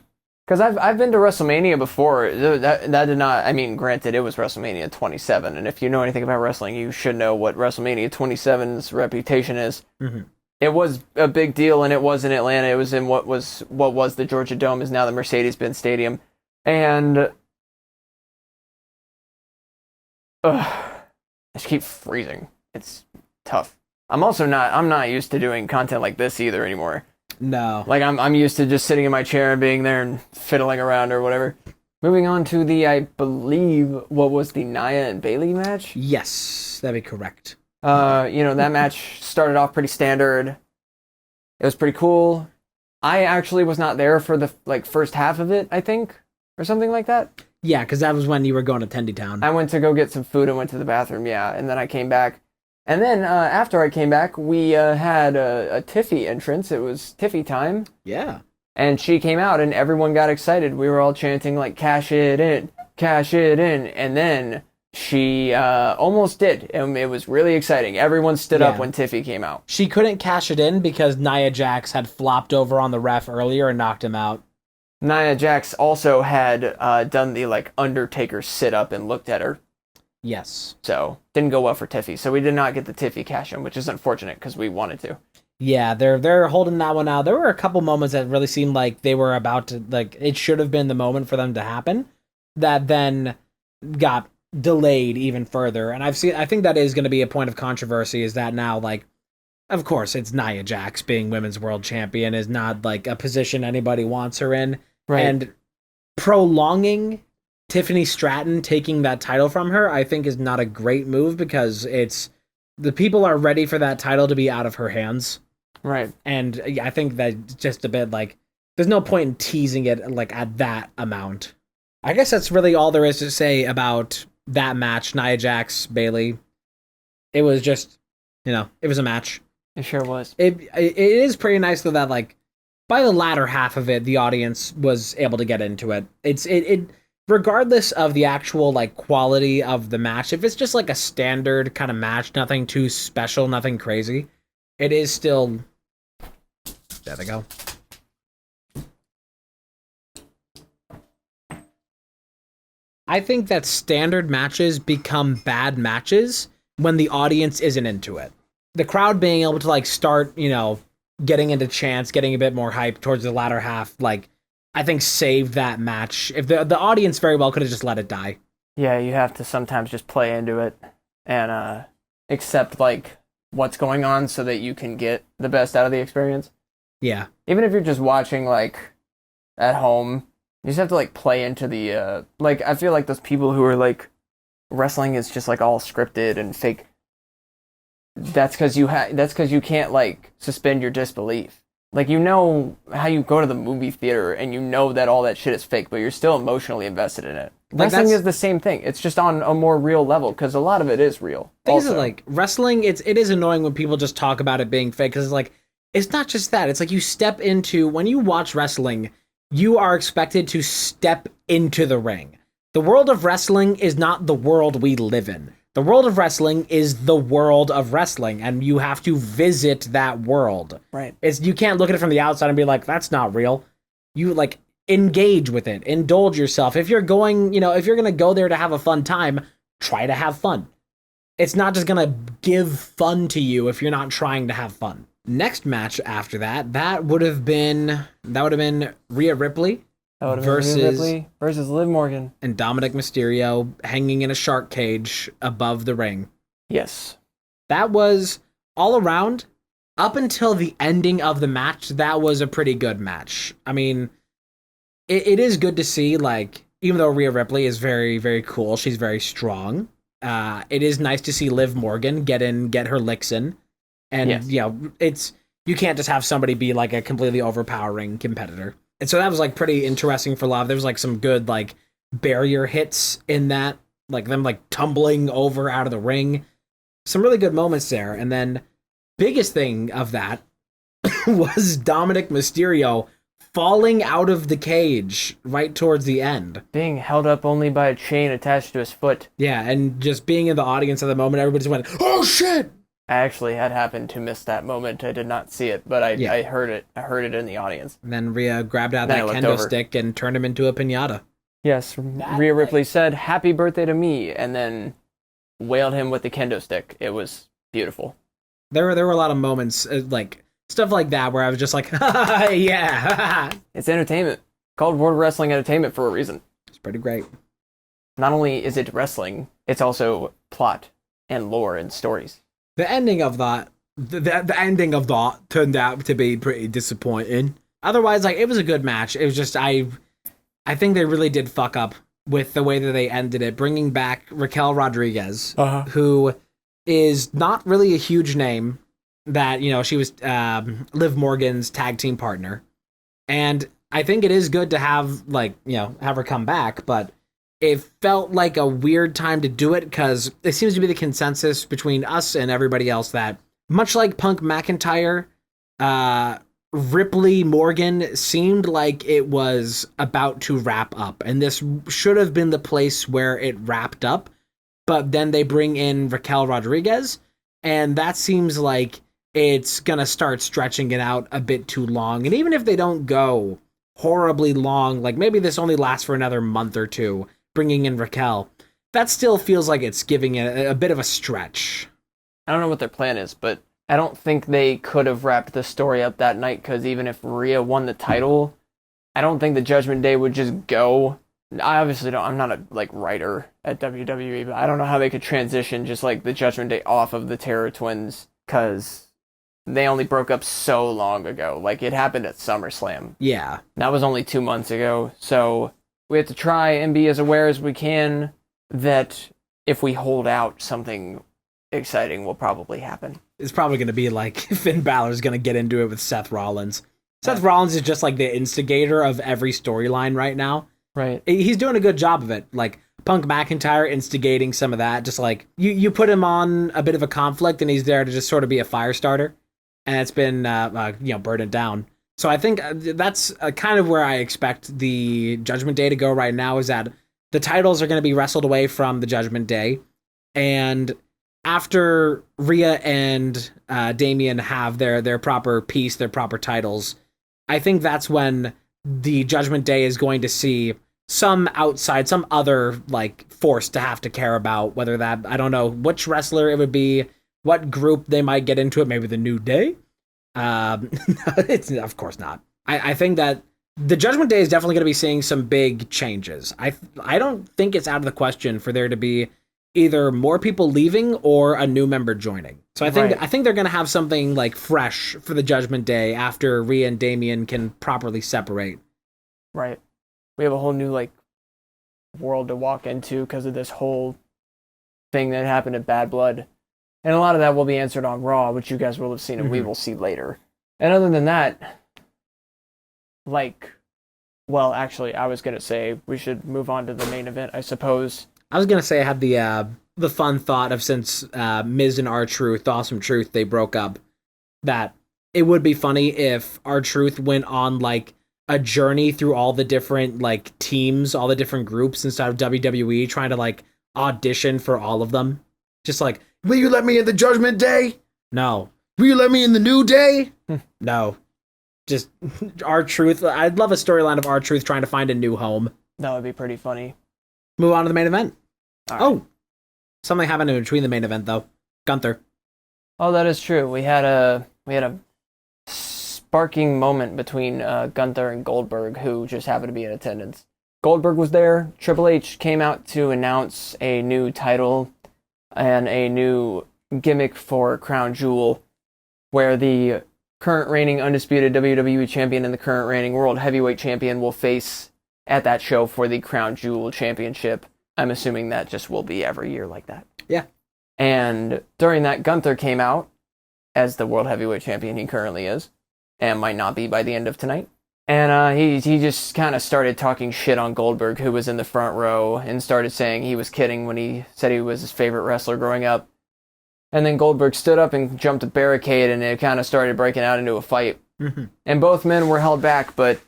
because I've been to WrestleMania before. That did not. I mean, granted, it was WrestleMania 27, and if you know anything about wrestling, you should know what WrestleMania 27's reputation is. Mm-hmm. It was a big deal, and it was in Atlanta. It was in what was the Georgia Dome, is now the Mercedes-Benz Stadium, and I just keep freezing. It's tough. I'm not used to doing content like this either anymore. No. Like I'm used to just sitting in my chair and being there and fiddling around or whatever. Moving on to I believe, what was the Nia and Bayley match? Yes, that'd be correct. That match started off pretty standard. It was pretty cool. I actually was not there for the first half of it, I think, or something like that. Yeah, because that was when you were going to Tendy Town. I went to go get some food and went to the bathroom, yeah, and then I came back. And then after I came back, we had a Tiffy entrance. It was Tiffy time. Yeah. And she came out, and everyone got excited. We were all chanting, like, cash it in, cash it in. And then she almost did. And it was really exciting. Everyone stood up when Tiffy came out. She couldn't cash it in because Nia Jax had flopped over on the ref earlier and knocked him out. Nia Jax also had done the, Undertaker sit-up and looked at her. Yes. So, didn't go well for Tiffy. So we did not get the Tiffy cash-in, which is unfortunate because we wanted to. Yeah, they're holding that one out. There were a couple moments that really seemed like they were about to, it should have been the moment for them to happen, that then got delayed even further. And I think that is going to be a point of controversy, is that now, of course, it's Nia Jax being women's world champion is not, a position anybody wants her in. Right. And prolonging Tiffany Stratton taking that title from her, I think, is not a great move, because the people are ready for that title to be out of her hands. Right. And I think that's just a bit there's no point in teasing it at that amount. I guess that's really all there is to say about that match, Nia Jax, Bayley. It was just, it was a match. It sure was. It is pretty nice though that by the latter half of it, the audience was able to get into it. It regardless of the actual quality of the match, if it's just a standard kind of match, nothing too special, nothing crazy, it is still. There they go. I think that standard matches become bad matches when the audience isn't into it. The crowd being able to start, getting into chants, getting a bit more hype towards the latter half, I think saved that match. If the audience very well could have just let it die. Yeah, you have to sometimes just play into it and accept what's going on so that you can get the best out of the experience. Yeah. Even if you're just watching at home, you just have to play into the I feel like those people who are wrestling is just all scripted and fake. That's because you can't suspend your disbelief. How you go to the movie theater and you know that all that shit is fake, but you're still emotionally invested in it. Wrestling is the same thing. It's just on a more real level, because a lot of it is real. Things are wrestling, it is annoying when people just talk about it being fake, because it's not just that. It's you step into, when you watch wrestling, you are expected to step into the ring. The world of wrestling is not the world we live in. The world of wrestling is the world of wrestling, and you have to visit that world. Right. You can't look at it from the outside and be like, that's not real. You engage with it, indulge yourself. If you're going, if you're going to go there to have a fun time, try to have fun. It's not just going to give fun to you if you're not trying to have fun. Next match after that would have been Rhea Ripley versus Liv Morgan and Dominic Mysterio hanging in a shark cage above the ring. Yes. That was all around, up until the ending of the match, that was a pretty good match. I mean, it is good to see, even though Rhea Ripley is very, very cool, she's very strong. It is nice to see Liv Morgan get her licks in. And, yes. You can't just have somebody be a completely overpowering competitor. And so that was pretty interesting for Love. There was some good barrier hits in that, them tumbling over out of the ring. Some really good moments there. And then biggest thing of that was Dominic Mysterio falling out of the cage right towards the end. Being held up only by a chain attached to his foot. Yeah, and just being in the audience at the moment, everybody just went, "Oh shit!" I actually had happened to miss that moment. I did not see it, but I heard it. I heard it in the audience. And then Rhea grabbed out that kendo stick and turned him into a piñata. Yes, Rhea Ripley said, "Happy birthday to me," and then wailed him with the kendo stick. It was beautiful. There were a lot of moments, Stuff like that, where I was just like, yeah. It's entertainment. Called World Wrestling Entertainment for a reason. It's pretty great. Not only is it wrestling, it's also plot and lore and stories. The ending of that, the ending of that turned out to be pretty disappointing. Otherwise, like, it was a good match. It was just, I think they really did fuck up with the way that they ended it, bringing back Raquel Rodriguez, who is not really a huge name. That, you know, she was Liv Morgan's tag team partner. And I think it is good to have, like, you know, have her come back, but it felt like a weird time to do it because it seems to be the consensus between us and everybody else that, much like Punk McIntyre, Ripley Morgan seemed like it was about to wrap up. And this should have been the place where it wrapped up. But then they bring in Raquel Rodriguez, and that seems like it's going to start stretching it out a bit too long. And even if they don't go horribly long, like maybe this only lasts for another month or two, bringing in Raquel, that still feels like it's giving it a bit of a stretch. I don't know what their plan is, but I don't think they could have wrapped the story up that night, because even if Rhea won the title, I don't think the Judgment Day would just go. I obviously don't. I'm not a writer at WWE, but I don't know how they could transition just like the Judgment Day off of the Terror Twins, because they only broke up so long ago. Like, it happened at SummerSlam. Yeah. That was only 2 months ago. So we have to try and be as aware as we can that if we hold out, something exciting will probably happen. It's probably going to be like Finn Balor's going to get into it with Seth Rollins. Seth Rollins is just like the instigator of every storyline right now. Right. He's doing a good job of it. Like, Punk McIntyre instigating some of that. Just like, you put him on a bit of a conflict and he's there to just sort of be a fire starter. And it's been, burn it down. So I think that's kind of where I expect the Judgment Day to go right now, is that the titles are going to be wrestled away from the Judgment Day. And after Rhea and Damian have their proper piece, their proper titles, I think that's when the Judgment Day is going to see some other, like, force to have to care about, whether that, I don't know which wrestler it would be, what group they might get into it, maybe the New Day? It's of course not. I think that the Judgment Day is definitely going to be seeing some big changes. I don't think it's out of the question for there to be either more people leaving or a new member joining. So I think they're going to have something like fresh for the Judgment Day after Rhea and Damian can properly separate. Right. We have a whole new world to walk into because of this whole thing that happened at Bad Blood. And a lot of that will be answered on Raw, which you guys will have seen and we will see later. And other than that, actually, I was going to say we should move on to the main event, I suppose. I was going to say I had the fun thought of, since Miz and R-Truth, Awesome Truth, they broke up, that it would be funny if R-Truth went on, a journey through all the different, teams, all the different groups inside of WWE, trying to, audition for all of them. Just will you let me in the Judgment Day? No. Will you let me in the New Day? No. Just R-Truth. I'd love a storyline of R-Truth trying to find a new home. That would be pretty funny. Move on to the main event. Right. Oh, something happened in between the main event, though. Gunther. Oh, that is true. We had a sparking moment between Gunther and Goldberg, who just happened to be in attendance. Goldberg was there. Triple H came out to announce a new title and a new gimmick for Crown Jewel, where the current reigning undisputed WWE champion and the current reigning world heavyweight champion will face at that show for the Crown Jewel Championship. I'm assuming that just will be every year like that. Yeah. And during that, Gunther came out as the world heavyweight champion he currently is, and might not be by the end of tonight. And he just kind of started talking shit on Goldberg, who was in the front row, and started saying he was kidding when he said he was his favorite wrestler growing up. And then Goldberg stood up and jumped a barricade, and it kind of started breaking out into a fight. Mm-hmm. And both men were held back, but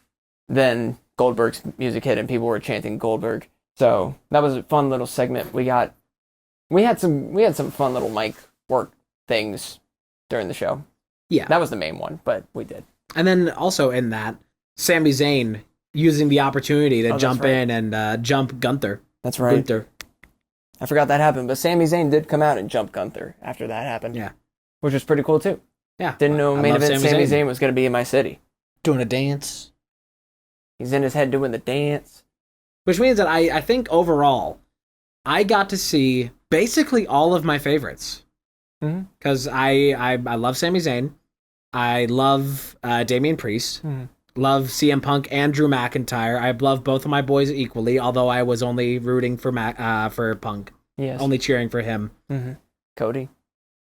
then Goldberg's music hit and people were chanting Goldberg. So that was a fun little segment. We had some fun little mic work things during the show. Yeah. That was the main one, but we did. And then also in that, Sami Zayn using the opportunity to jump in and jump Gunther. That's right. Gunther. I forgot that happened, but Sami Zayn did come out and jump Gunther after that happened. Yeah. Which was pretty cool too. Yeah. Didn't know main event Sami Zayn was going to be in my city. Doing a dance. He's in his head doing the dance. Which means that I think overall, I got to see basically all of my favorites. Because I love Sami Zayn. I love Damian Priest. Love CM Punk and Drew McIntyre. I love both of my boys equally, although I was only rooting for Punk. Yes. Only cheering for him. Cody.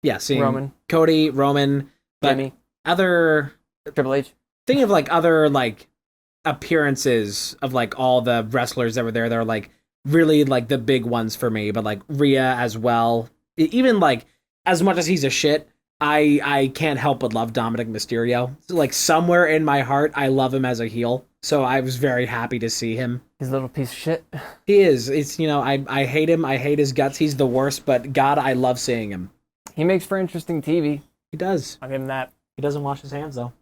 Yeah, seeing Roman. Cody, Roman, but Jimmy. Other Triple H. Thinking of like other like appearances of like all the wrestlers that were there. They're like really like the big ones for me, but like Rhea as well. Even like as much as he's a shit, I can't help but love Dominic Mysterio. So, like somewhere in my heart, I love him as a heel. So I was very happy to see him. He's a little piece of shit. He is. It's, you know, I hate him. I hate his guts. He's the worst, but God, I love seeing him. He makes for interesting TV. He does. I'll give him that. He doesn't wash his hands, though.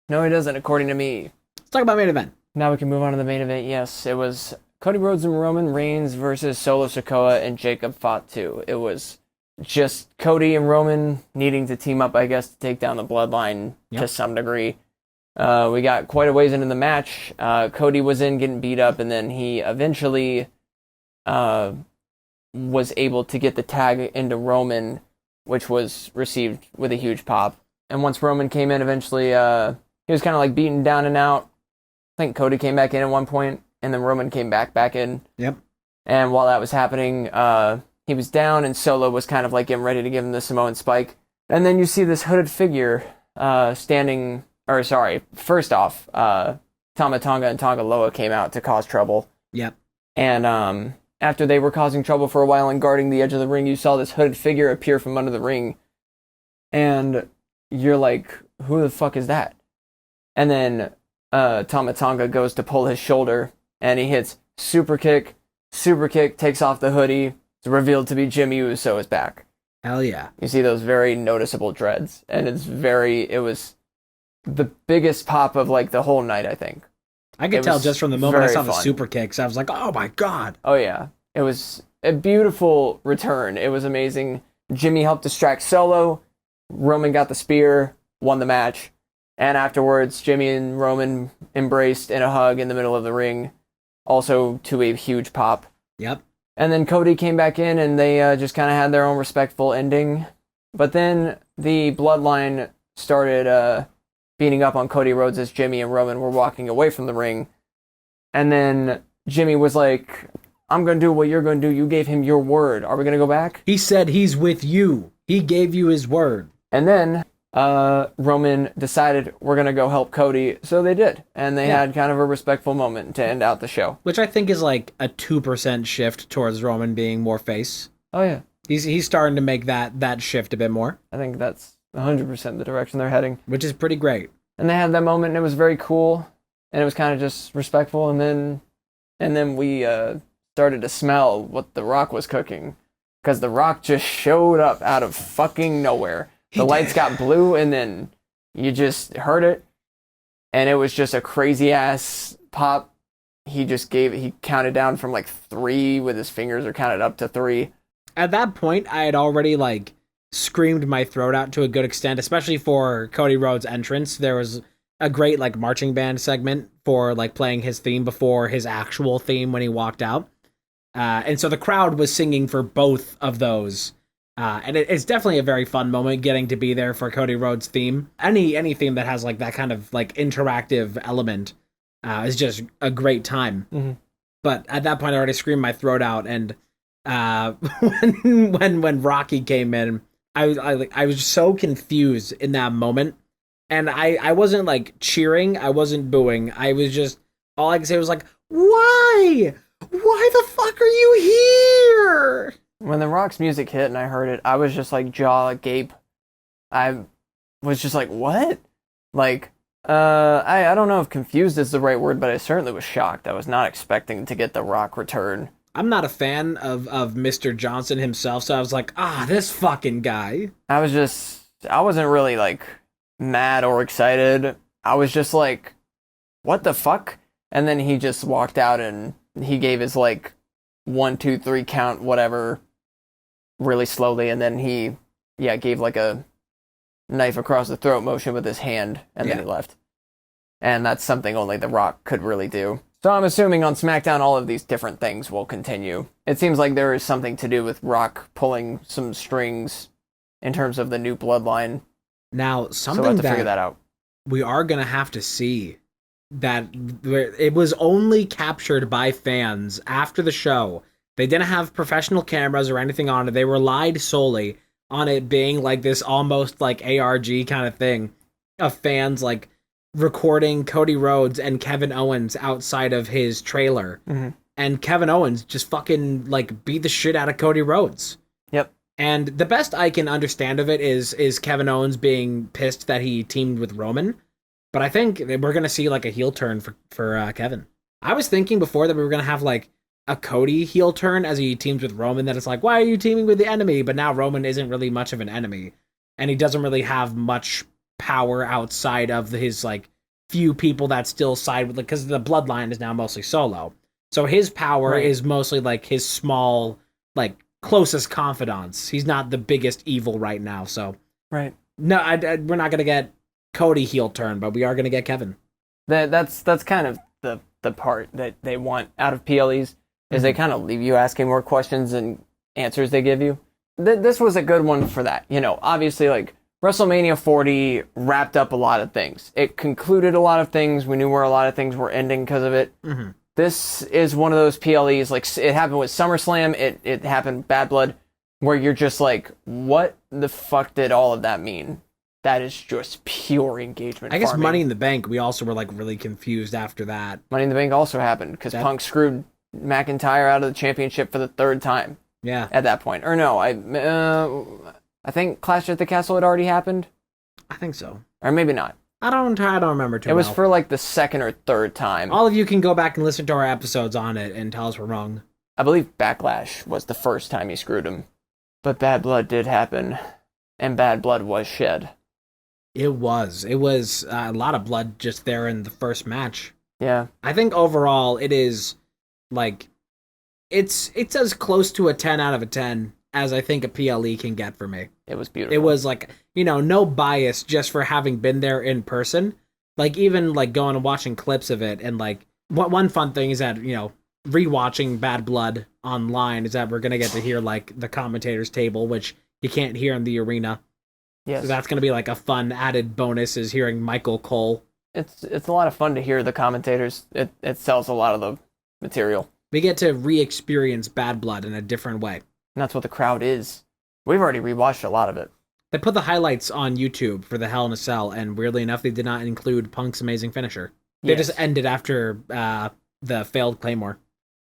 No, he doesn't, according to me. Let's talk about main event. Now we can move on to the main event. Yes, it was Cody Rhodes and Roman Reigns versus Solo Sikoa and Jacob Fatu. Too. It was just Cody and Roman needing to team up, I guess, to take down the Bloodline to some degree. We got quite a ways into the match. Cody was in getting beat up, and then he eventually was able to get the tag into Roman, which was received with a huge pop. And once Roman came in, eventually he was kind of like beaten down and out. I think Cody came back in at one point, and then Roman came back in. Yep. And while that was happening, he was down, and Solo was kind of like getting ready to give him the Samoan spike. And then you see this hooded figure standing, or sorry, first off, Tama Tonga and Tonga Loa came out to cause trouble. Yep. And after they were causing trouble for a while and guarding the edge of the ring, you saw this hooded figure appear from under the ring. And you're like, who the fuck is that? And then Tama Tonga goes to pull his shoulder, and he hits super kick, takes off the hoodie. It's revealed to be Jimmy Uso is back. Hell yeah. You see those very noticeable dreads, and it was the biggest pop of like the whole night, I think. I could tell just from the moment I saw the super kicks. I was like, oh my God. Oh yeah. It was a beautiful return. It was amazing. Jimmy helped distract Solo. Roman got the spear, won the match. And afterwards, Jimmy and Roman embraced in a hug in the middle of the ring. Also to a huge pop. Yep. And then Cody came back in, and they just kind of had their own respectful ending. But then the Bloodline started beating up on Cody Rhodes as Jimmy and Roman were walking away from the ring. And then Jimmy was like, I'm going to do what you're going to do. You gave him your word. Are we going to go back? He said he's with you. He gave you his word. And then Roman decided we're going to go help Cody. So they did. And they had kind of a respectful moment to end out the show. Which I think is like a 2% shift towards Roman being more face. Oh, yeah. He's starting to make that shift a bit more. I think that's 100% the direction they're heading. Which is pretty great. And they had that moment, and it was very cool. And it was kind of just respectful. And then we started to smell what The Rock was cooking. Because The Rock just showed up out of fucking nowhere. The lights got blue, and then you just heard it. And it was just a crazy-ass pop. He counted down from like 3 with his fingers, or counted up to 3. At that point, I had already like screamed my throat out to a good extent, especially for Cody Rhodes' entrance. There was a great like marching band segment for like playing his theme before his actual theme when he walked out. And so the crowd was singing for both of those. And it's definitely a very fun moment getting to be there for Cody Rhodes' theme. Any theme that has like that kind of like interactive element is just a great time. Mm-hmm. But at that point, I already screamed my throat out. And when Rocky came in, I was so confused in that moment. And I wasn't like cheering. I wasn't booing. I was just, all I could say was like, why? Why the fuck are you here? When The Rock's music hit and I heard it, I was just like jaw agape. I was just like, what? Like, I don't know if confused is the right word, but I certainly was shocked. I was not expecting to get The Rock return. I'm not a fan of Mr. Johnson himself, so I was like, this fucking guy. I wasn't really like mad or excited. I was just like, what the fuck? And then he just walked out and he gave his like 1, 2, 3 count, whatever, really slowly, and then he gave like a knife across the throat motion with his hand, and then he left. And that's something only The Rock could really do. So I'm assuming on SmackDown all of these different things will continue. It seems like there is something to do with Rock pulling some strings in terms of the new bloodline. Now, something so we'll have to figure that out. We are going to have to see that it was only captured by fans after the show. They didn't have professional cameras or anything on it. They relied solely on it being like this almost like ARG kind of thing of fans like recording Cody Rhodes and Kevin Owens outside of his trailer. Mm-hmm. And Kevin Owens just fucking like beat the shit out of Cody Rhodes. Yep. And the best I can understand of it is Kevin Owens being pissed that he teamed with Roman. But I think that we're going to see like a heel turn for Kevin. I was thinking before that we were going to have like a Cody heel turn as he teams with Roman, that it's like, why are you teaming with the enemy? But now Roman isn't really much of an enemy. And he doesn't really have much power outside of his like few people that still side with, because the bloodline is now mostly Solo. So his power is mostly like his small, like closest confidants. He's not the biggest evil right now. So no, we're not going to get Cody heel turn, but we are going to get Kevin. That's kind of the part that they want out of PLEs, is they kind of leave you asking more questions than answers they give you. This was a good one for that. You know, obviously, like, WrestleMania 40 wrapped up a lot of things. It concluded a lot of things. We knew where a lot of things were ending because of it. Mm-hmm. This is one of those PLEs, like, it happened with SummerSlam, it happened Bad Blood, where you're just like, what the fuck did all of that mean? That is just pure engagement I guess farming. Money in the Bank, we also were like really confused after that. Money in the Bank also happened because Punk screwed McIntyre out of the championship for the third time. Yeah. At that point. Or no, I think Clash at the Castle had already happened. I think so. Or maybe not. I don't remember too well. It was for like the second or third time. All of you can go back and listen to our episodes on it and tell us we're wrong. I believe Backlash was the first time he screwed him. But Bad Blood did happen. And Bad Blood was shed. It was. It was a lot of blood just there in the first match. Yeah. I think overall it is like it's as close to a 10 out of a 10 as I think a PLE can get for me. It was beautiful. It was like, you know, no bias just for having been there in person. Like even like going and watching clips of it, and like one fun thing is that, you know, rewatching Bad Blood online is that we're going to get to hear like the commentators table, which you can't hear in the arena. Yes. So that's going to be like a fun added bonus, is hearing Michael Cole. It's a lot of fun to hear the commentators. It sells a lot of the material. We get to re-experience Bad Blood in a different way. And that's what the crowd is. We've already rewatched a lot of it. They put the highlights on YouTube for the Hell in a Cell, and weirdly enough, they did not include Punk's amazing finisher. They just ended after the failed Claymore.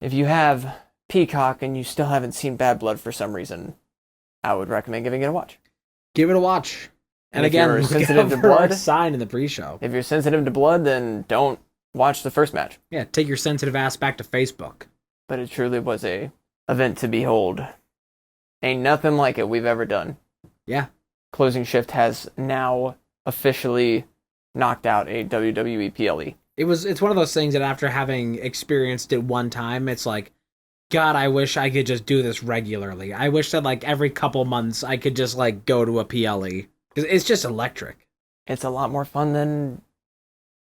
If you have Peacock and you still haven't seen Bad Blood for some reason, I would recommend giving it a watch. Give it a watch. And if again, you're sensitive to blood, sign in the pre-show. If you're sensitive to blood, then don't watch the first match. Yeah, take your sensitive ass back to Facebook. But it truly was a event to behold. Ain't nothing like it we've ever done. Yeah. Closing Shift has now officially knocked out a WWE PLE. It's one of those things that after having experienced it one time, it's like, God, I wish I could just do this regularly. I wish that like every couple months I could just like go to a PLE. Because it's just electric. It's a lot more fun than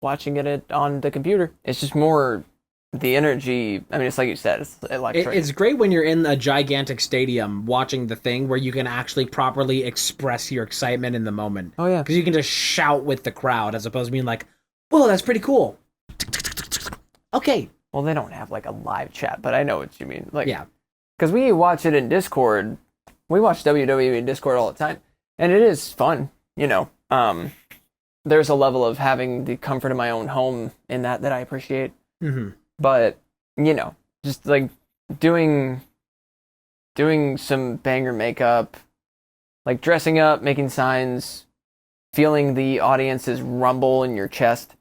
watching it on the computer. It's just more the energy. I mean, it's like you said, it's electric. It's great when you're in a gigantic stadium watching the thing where you can actually properly express your excitement in the moment. Oh, yeah. Because you can just shout with the crowd as opposed to being like, whoa, that's pretty cool. Okay. Well, they don't have like a live chat, but I know what you mean. Like, yeah. Because we watch it in Discord. We watch WWE in Discord all the time. And it is fun, you know. There's a level of having the comfort of my own home in that I appreciate. Mm-hmm. But, you know, just like doing some banger makeup, like dressing up, making signs, feeling the audience's rumble in your chest.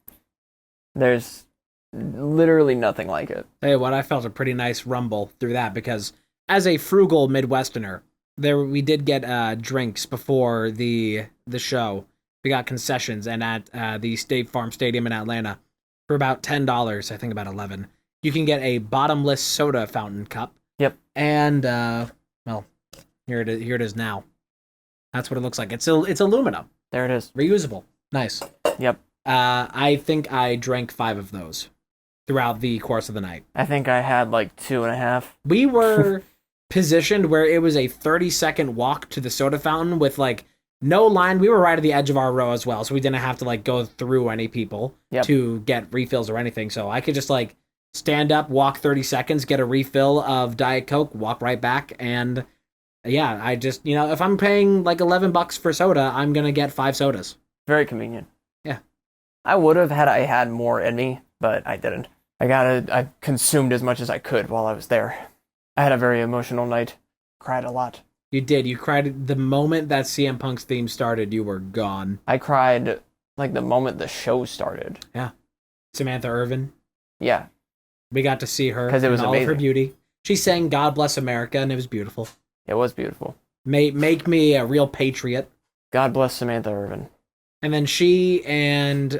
There's literally nothing like it. Hey, what I felt a pretty nice rumble through that, because as a frugal Midwesterner, we did get drinks before the show. We got concessions, and at the State Farm Stadium in Atlanta for about $10, I think about $11, you can get a bottomless soda fountain cup. Yep. And well, here it is now. That's what it looks like. It's aluminum. There it is. Reusable. Nice. Yep. I think I drank 5 of those throughout the course of the night. I think I had like 2.5. We were positioned where it was a 30-second walk to the soda fountain with like no line. We were right at the edge of our row as well, so we didn't have to like go through any people to get refills or anything. So I could just like stand up, walk 30 seconds, get a refill of Diet Coke, walk right back, and yeah, I just, if I'm paying like $11 for soda, I'm gonna get 5 sodas. Very convenient. Yeah. I would have had I had more in me, but I didn't. I consumed as much as I could while I was there. I had a very emotional night. Cried a lot. You did. You cried the moment that CM Punk's theme started. You were gone. I cried like the moment the show started. Yeah. Samantha Irvin. Yeah. We got to see her because it was in all amazing. of her beauty. She sang "God Bless America" and it was beautiful. It was beautiful. Make me a real patriot. God bless Samantha Irvin. And then she and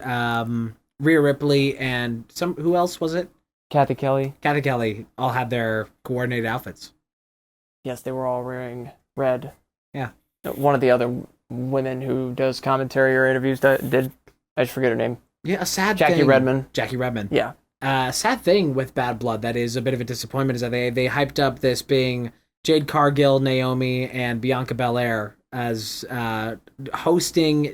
Rhea Ripley and who else was it? Kathy Kelly. Kathy Kelly all had their coordinated outfits. Yes, they were all wearing red. Yeah. One of the other women who does commentary or interviews did. I just forget her name. Yeah, a sad Jackie thing. Redmond. Jackie Redmond. Yeah. Sad thing with Bad Blood that is a bit of a disappointment is that they hyped up this being Jade Cargill, Naomi, and Bianca Belair as hosting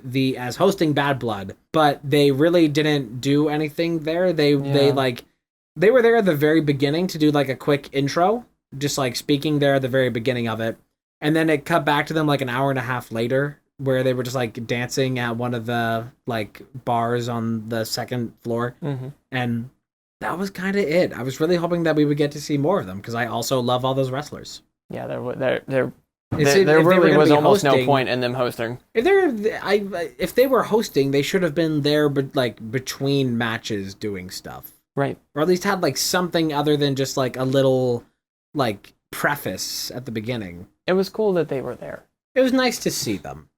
Bad Blood, but they really didn't do anything there. They were there at the very beginning to do like a quick intro, just like speaking there at the very beginning of it, and then it cut back to them like an hour and a half later where they were just like dancing at one of the like bars on the second floor, and that was kind of it. I was really hoping that we would get to see more of them because I also love all those wrestlers. Yeah, there really was almost no point in them hosting. If they were hosting, they should have been there, but like between matches doing stuff, right? Or at least had like something other than just like a little like preface at the beginning. It was cool that they were there. It was nice to see them,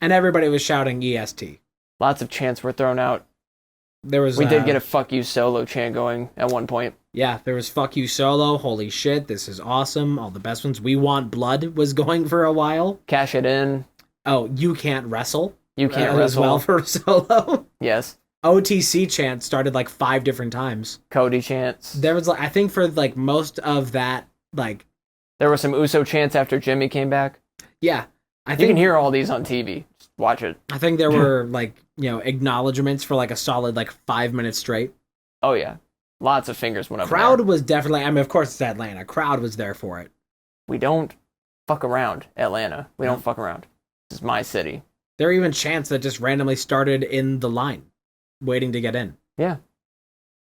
and everybody was shouting EST. Lots of chants were thrown out. We did get a "fuck you Solo" chant going at one point. Yeah, there was "fuck you Solo." Holy shit, this is awesome. All the best ones. "We want blood" was going for a while. "Cash it in." Oh, "you can't wrestle." You can't wrestle as well for Solo. Yes. OTC chants started like 5 different times. Cody chants. There was I think for like most of that like there were some Uso chants after Jimmy came back. Yeah, I think you can hear all these on TV. Just watch it. I think there were like acknowledgments for like a solid like 5 minutes straight. Oh yeah, lots of fingers went up. Crowd was definitely. I mean, of course it's Atlanta. Crowd was there for it. We don't fuck around, Atlanta. We don't fuck around. This is my city. There were even chants that just randomly started in the line, waiting to get in. Yeah.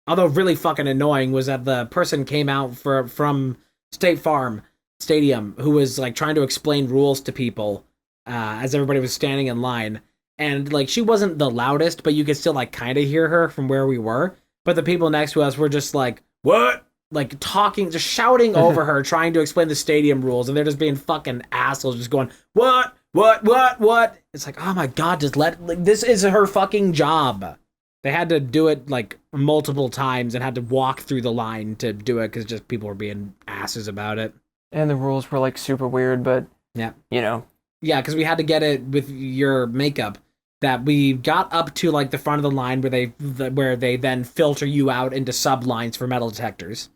Although really fucking annoying was that the person came out from State Farm Stadium who was like trying to explain rules to people as everybody was standing in line. And like she wasn't the loudest, but you could still like kind of hear her from where we were. But the people next to us were just like, "What?" Like talking, just shouting over her, trying to explain the stadium rules. And they're just being fucking assholes, just going, "What? What?" It's like, oh my God, this is her fucking job. They had to do it like multiple times and had to walk through the line to do it because just people were being asses about it. And the rules were like super weird, but yeah, Yeah, because we had to get it with your makeup. That we got up to like the front of the line where they then filter you out into sublines for metal detectors.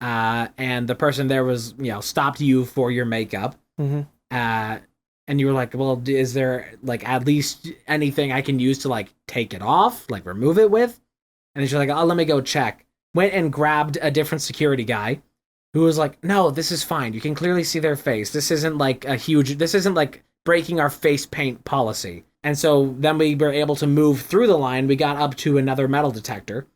And the person there was, stopped you for your makeup. Mm-hmm. And you were like, well, is there like at least anything I can use to like take it off, like remove it with? And then she's like, oh, let me go check. Went and grabbed a different security guy who was like, no, this is fine. You can clearly see their face. This isn't like breaking our face paint policy. And so then we were able to move through the line. We got up to another metal detector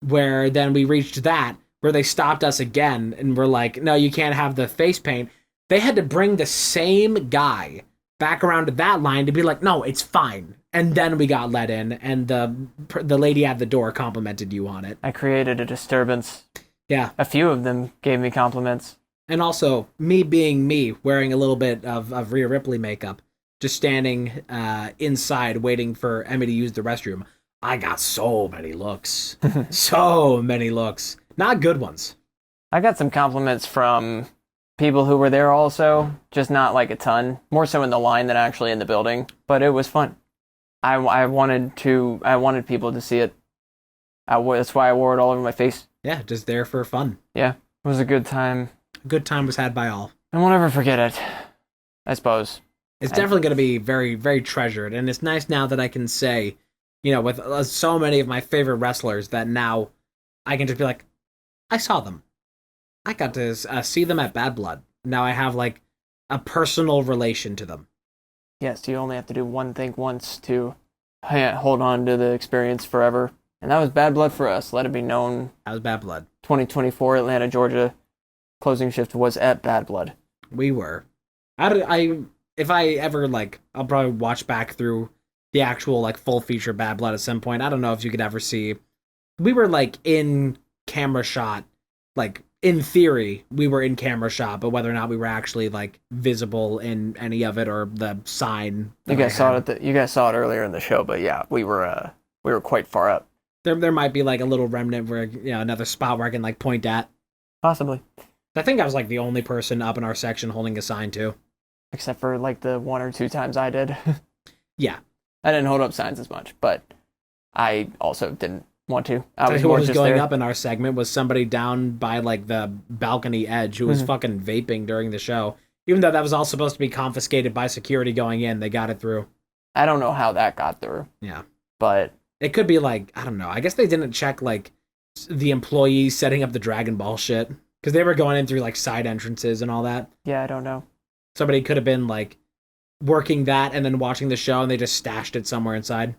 where then we reached that where they stopped us again and were like, no, you can't have the face paint. They had to bring the same guy back around to that line to be like, no, it's fine. And then we got let in and the lady at the door complimented you on it. I created a disturbance. Yeah. A few of them gave me compliments. And also, me being me, wearing a little bit of Rhea Ripley makeup, just standing inside waiting for Emmy to use the restroom. I got so many looks. So many looks. Not good ones. I got some compliments from people who were there also, just not like a ton. More so in the line than actually in the building. But it was fun. I wanted people to see it. That's why I wore it all over my face. Yeah, just there for fun. Yeah, it was a good time. A good time was had by all. And we'll never forget it, I suppose. It's definitely going to be very, very treasured. And it's nice now that I can say, with so many of my favorite wrestlers that now I can just be like, I saw them. I got to see them at Bad Blood. Now I have like a personal relation to them. Yes, you only have to do one thing once to hold on to the experience forever. And that was Bad Blood for us. Let it be known. That was Bad Blood. 2024, Atlanta, Georgia. Closing shift was at Bad Blood. We were. If I ever, I'll probably watch back through the actual, full feature Bad Blood at some point. I don't know if you could ever see. We were, in camera shot. In theory, we were in camera shot, but whether or not we were actually, visible in any of it or the sign. You guys saw it earlier in the show, but yeah, we were quite far up. There might be, a little remnant where, another spot where I can, point at. Possibly. I think I was, the only person up in our section holding a sign, too. Except for, the 1 or 2 times I did. Yeah. I didn't hold up signs as much, but I also didn't want to. What was going up in our segment was somebody down by, the balcony edge who was fucking vaping during the show. Even though that was all supposed to be confiscated by security going in, they got it through. I don't know how that got through. Yeah. But it could be, I don't know. I guess they didn't check, the employees setting up the Dragon Ball shit. Because they were going in through, side entrances and all that. Yeah, I don't know. Somebody could have been, working that and then watching the show, and they just stashed it somewhere inside.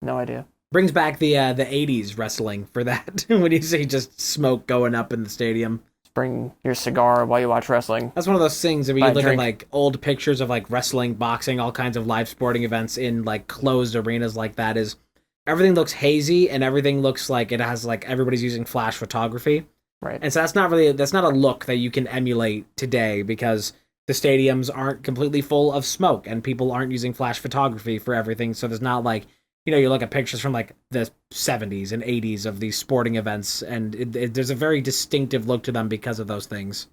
No idea. Brings back the 80s wrestling for that. When you see just smoke going up in the stadium. Bring your cigar while you watch wrestling. That's one of those things, if you look at, old pictures of, wrestling, boxing, all kinds of live sporting events in, closed arenas like that, is everything looks hazy, and everything looks like it has, everybody's using flash photography. Right. And so that's not a look that you can emulate today, because the stadiums aren't completely full of smoke and people aren't using flash photography for everything. So there's not you look at pictures from the 70s and 80s of these sporting events, and there's a very distinctive look to them because of those things.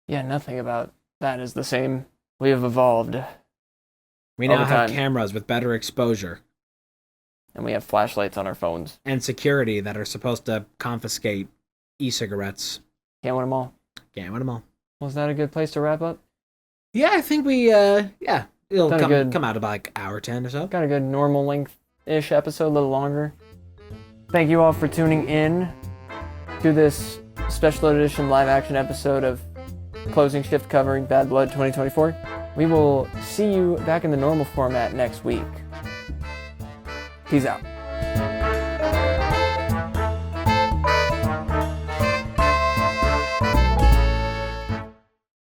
Yeah, nothing about that is the same. We have evolved. We now have cameras with better exposure. And we have flashlights on our phones. And security that are supposed to confiscate e-cigarettes. Can't win them all. Can't win them all. Was that a good place to wrap up? Yeah, I think we, it'll come out about hour 10 or so. Got a good normal length-ish episode, a little longer. Thank you all for tuning in to this special edition live-action episode of Closing Shift covering Bad Blood 2024. We will see you back in the normal format next week. Peace out.